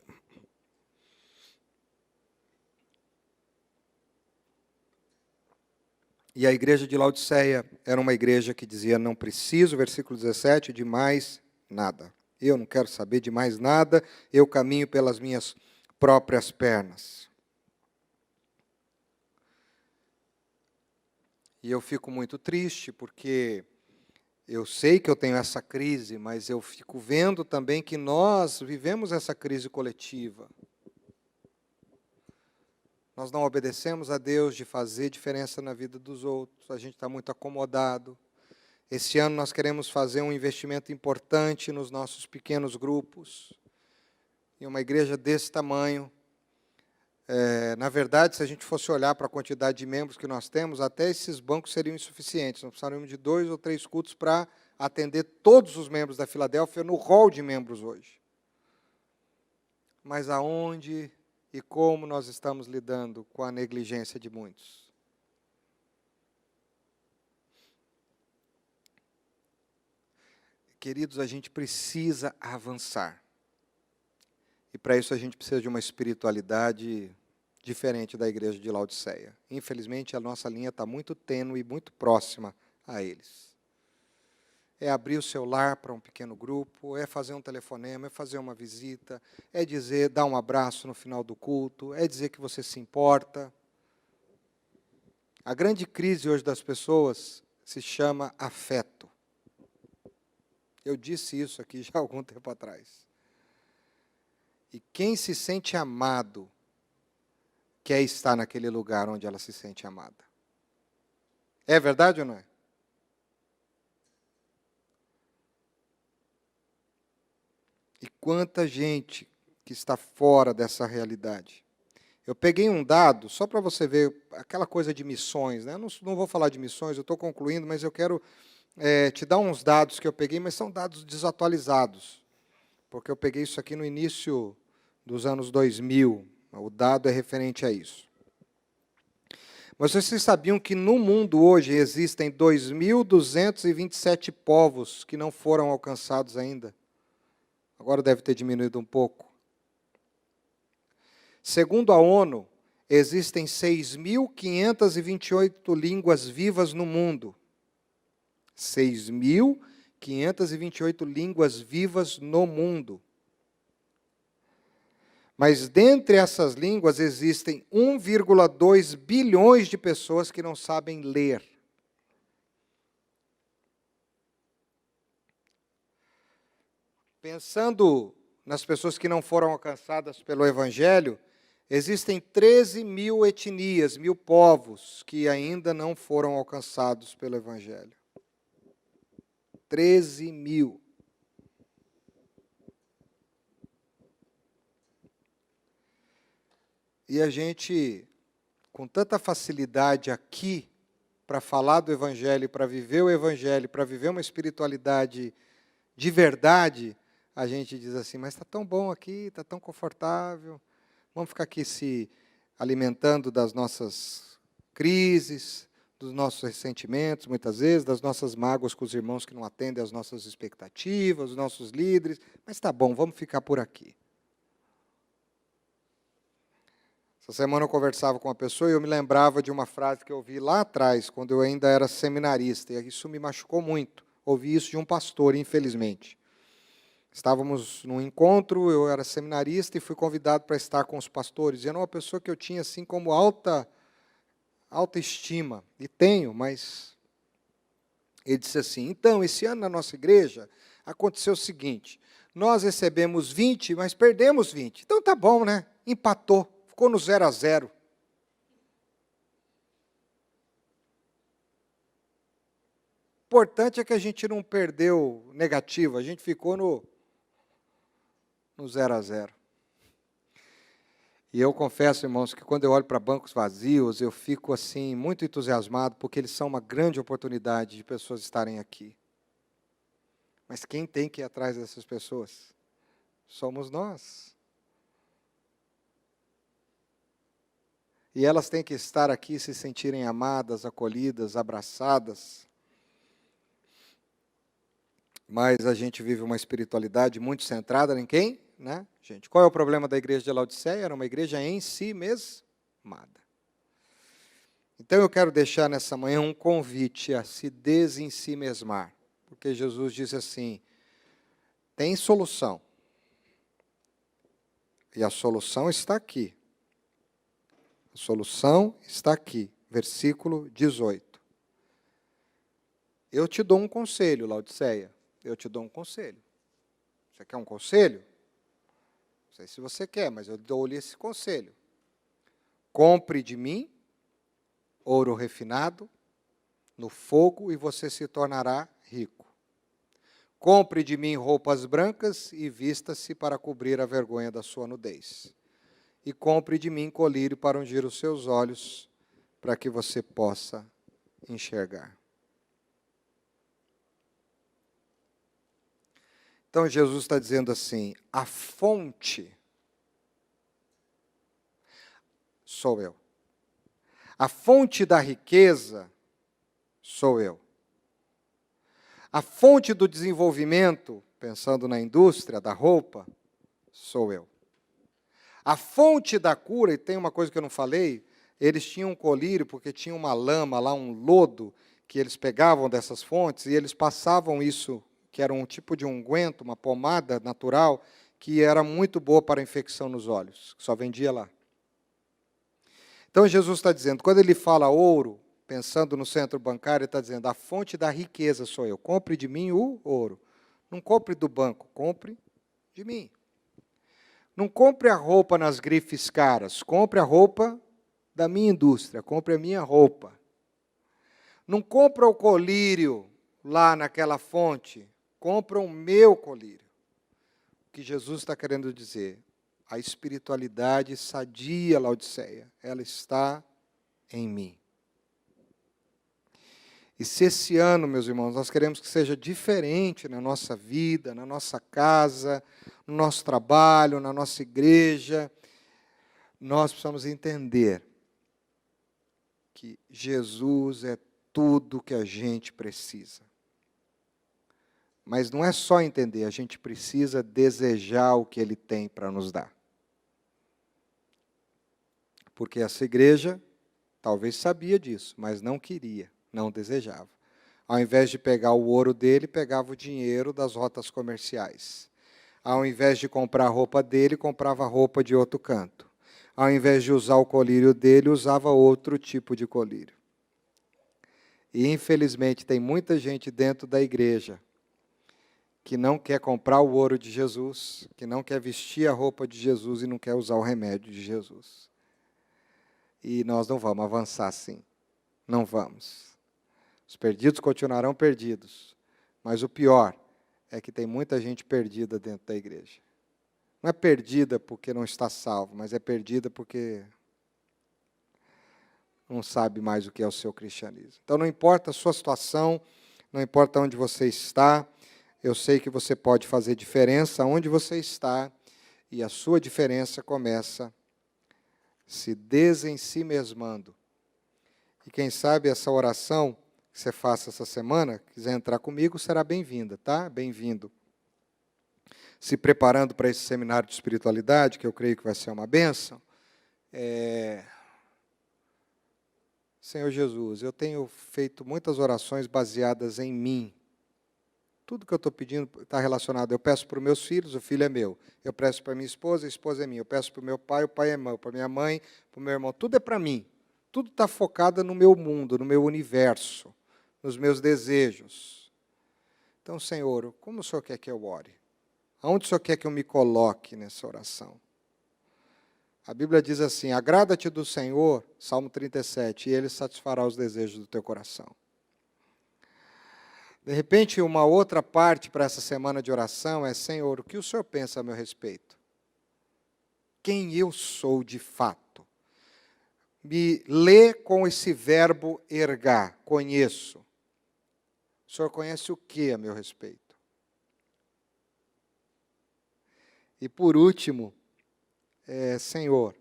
E a igreja de Laodiceia era uma igreja que dizia, não preciso, versículo 17, de mais nada. Eu não quero saber de mais nada, eu caminho pelas minhas próprias pernas. E eu fico muito triste, porque eu sei que eu tenho essa crise, mas eu fico vendo também que nós vivemos essa crise coletiva. Nós não obedecemos a Deus de fazer diferença na vida dos outros, a gente está muito acomodado. Esse ano nós queremos fazer um investimento importante nos nossos pequenos grupos. Em uma igreja desse tamanho, Na verdade, se a gente fosse olhar para a quantidade de membros que nós temos, até esses bancos seriam insuficientes. Nós precisaríamos de 2 ou 3 cultos para atender todos os membros da Filadélfia no hall de membros hoje. Mas aonde e como nós estamos lidando com a negligência de muitos? Queridos, a gente precisa avançar. E para isso a gente precisa de uma espiritualidade diferente da igreja de Laodiceia. Infelizmente, a nossa linha está muito tênue e muito próxima a eles. É abrir o seu lar para um pequeno grupo, é fazer um telefonema, é fazer uma visita, é dizer, dar um abraço no final do culto, é dizer que você se importa. A grande crise hoje das pessoas se chama afeto. Eu disse isso aqui já há algum tempo atrás. E quem se sente amado quer estar naquele lugar onde ela se sente amada. É verdade ou não é? E quanta gente que está fora dessa realidade. Eu peguei um dado, só para você ver, aquela coisa de missões, né? Eu não vou falar de missões, eu estou concluindo, mas eu quero te dar uns dados que eu peguei, mas são dados desatualizados, porque eu peguei isso aqui no início dos anos 2000, o dado é referente a isso. Mas vocês sabiam que no mundo hoje existem 2.227 povos que não foram alcançados ainda? Agora deve ter diminuído um pouco. Segundo a ONU, existem 6.528 línguas vivas no mundo. 6.528 línguas vivas no mundo. Mas dentre essas línguas existem 1,2 bilhões de pessoas que não sabem ler. Pensando nas pessoas que não foram alcançadas pelo Evangelho, existem 13.000 etnias, 1.000 povos que ainda não foram alcançados pelo Evangelho. 13.000. E a gente, com tanta facilidade aqui, para falar do Evangelho, para viver o Evangelho, para viver uma espiritualidade de verdade, a gente diz assim, mas está tão bom aqui, está tão confortável, vamos ficar aqui se alimentando das nossas crises, dos nossos ressentimentos, muitas vezes, das nossas mágoas com os irmãos que não atendem às nossas expectativas, os nossos líderes, mas está bom, vamos ficar por aqui. Essa semana eu conversava com uma pessoa e eu me lembrava de uma frase que eu ouvi lá atrás, quando eu ainda era seminarista, e isso me machucou muito. Ouvi isso de um pastor, infelizmente. Estávamos num encontro, eu era seminarista e fui convidado para estar com os pastores. E era uma pessoa que eu tinha assim como alta estima, e tenho, mas ele disse assim, então, esse ano na nossa igreja aconteceu o seguinte, nós recebemos 20, mas perdemos 20. Então tá bom, né? Empatou, ficou no 0-0. O importante é que a gente não perdeu negativo, a gente ficou no 0-0. E eu confesso, irmãos, que quando eu olho para bancos vazios, eu fico assim muito entusiasmado, porque eles são uma grande oportunidade de pessoas estarem aqui. Mas quem tem que ir atrás dessas pessoas? Somos nós. E elas têm que estar aqui, se sentirem amadas, acolhidas, abraçadas. Mas a gente vive uma espiritualidade muito centrada em quem? Né? Gente, qual é o problema da igreja de Laodiceia? Era uma igreja em si mesmada. Então eu quero deixar nessa manhã um convite a se desensimesmar. Porque Jesus diz assim, tem solução. E a solução está aqui. A solução está aqui. Versículo 18. Eu te dou um conselho, Laodiceia. Eu te dou um conselho. Você quer um conselho? Não sei se você quer, mas eu dou-lhe esse conselho. Compre de mim ouro refinado no fogo e você se tornará rico. Compre de mim roupas brancas e vista-se para cobrir a vergonha da sua nudez. e compre de mim colírio para ungir os seus olhos, para que você possa enxergar. Então Jesus está dizendo assim, a fonte sou eu. A fonte da riqueza sou eu. A fonte do desenvolvimento, pensando na indústria da roupa, sou eu. A fonte da cura, e tem uma coisa que eu não falei, eles tinham um colírio porque tinha uma lama lá, um lodo, que eles pegavam dessas fontes e eles passavam isso, que era um tipo de unguento, uma pomada natural, que era muito boa para a infecção nos olhos, que só vendia lá. Então Jesus está dizendo, quando ele fala ouro, pensando no centro bancário, ele está dizendo, a fonte da riqueza sou eu, compre de mim o ouro. Não compre do banco, compre de mim. Não compre a roupa nas grifes caras, compre a roupa da minha indústria, compre a minha roupa. Não compra o colírio lá naquela fonte, compra o meu colírio. O que Jesus está querendo dizer? A espiritualidade sadia, Laodiceia, ela está em mim. E se esse ano, meus irmãos, nós queremos que seja diferente na nossa vida, na nossa casa, no nosso trabalho, na nossa igreja, nós precisamos entender que Jesus é tudo que a gente precisa. Mas não é só entender, a gente precisa desejar o que Ele tem para nos dar. Porque essa igreja talvez sabia disso, mas não queria, não desejava. Ao invés de pegar o ouro dele, pegava o dinheiro das rotas comerciais. Ao invés de comprar a roupa dele, comprava a roupa de outro canto. Ao invés de usar o colírio dele, usava outro tipo de colírio. E, infelizmente, tem muita gente dentro da igreja que não quer comprar o ouro de Jesus, que não quer vestir a roupa de Jesus e não quer usar o remédio de Jesus. E nós não vamos avançar assim. Não vamos. Os perdidos continuarão perdidos. Mas o pior é que tem muita gente perdida dentro da igreja. Não é perdida porque não está salvo, mas é perdida porque não sabe mais o que é o seu cristianismo. Então não importa a sua situação, não importa onde você está, eu sei que você pode fazer diferença onde você está, e a sua diferença começa se desensimesmando. E quem sabe essa oração que você faça essa semana, quiser entrar comigo, será bem-vinda, tá? Bem-vindo. Se preparando para esse seminário de espiritualidade, que eu creio que vai ser uma bênção, Senhor Jesus, eu tenho feito muitas orações baseadas em mim. Tudo que eu estou pedindo está relacionado. Eu peço para os meus filhos, o filho é meu. Eu peço para minha esposa, a esposa é minha. Eu peço para o meu pai, o pai é meu. Para minha mãe, para o meu irmão. Tudo é para mim. Tudo está focado no meu mundo, no meu universo, nos meus desejos. Então, Senhor, como o Senhor quer que eu ore? Aonde o Senhor quer que eu me coloque nessa oração? A Bíblia diz assim, agrada-te do Senhor, Salmo 37, e Ele satisfará os desejos do teu coração. De repente, uma outra parte para essa semana de oração é, Senhor, o que o Senhor pensa a meu respeito? Quem eu sou de fato? Me lê com esse verbo ergar, conheço. O Senhor conhece o que a meu respeito? E por último, Senhor,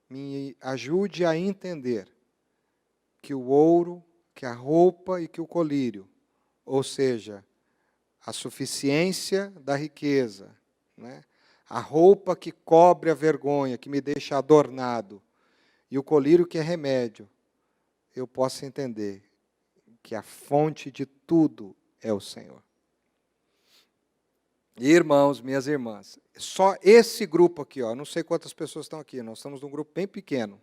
me ajude a entender que o ouro, que a roupa e que o colírio, ou seja, a suficiência da riqueza, né? A roupa que cobre a vergonha, que me deixa adornado, e o colírio que é remédio, eu posso entender que a fonte de tudo é o Senhor. Irmãos, minhas irmãs, só esse grupo aqui, não sei quantas pessoas estão aqui, nós estamos num grupo bem pequeno,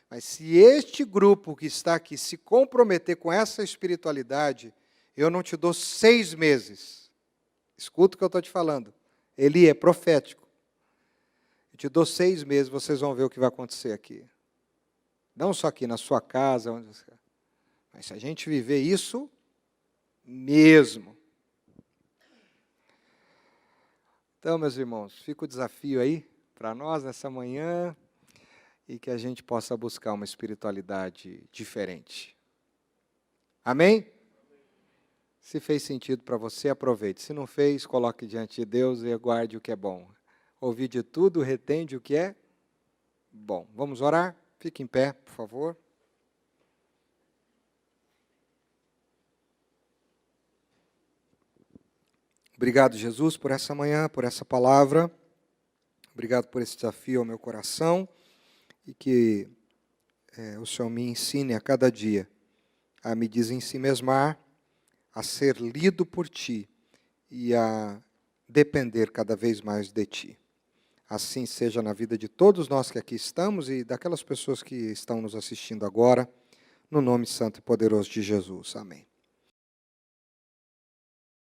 mas se este grupo que está aqui se comprometer com essa espiritualidade, eu não te dou 6 meses. Escuta o que eu estou te falando. Ele é profético. Eu te dou 6 meses, vocês vão ver o que vai acontecer aqui. Não só aqui, na sua casa, onde você... mas se a gente viver isso mesmo. Então, meus irmãos, fica o desafio aí para nós nessa manhã e que a gente possa buscar uma espiritualidade diferente. Amém? Se fez sentido para você, aproveite. Se não fez, coloque diante de Deus e aguarde o que é bom. Ouvir de tudo, retende o que é bom. Vamos orar? Fique em pé, por favor. Obrigado, Jesus, por essa manhã, por essa palavra. Obrigado por esse desafio ao meu coração e que o Senhor me ensine a cada dia a me desensimesmar, a ser lido por Ti e a depender cada vez mais de Ti. Assim seja na vida de todos nós que aqui estamos e daquelas pessoas que estão nos assistindo agora, no nome santo e poderoso de Jesus. Amém.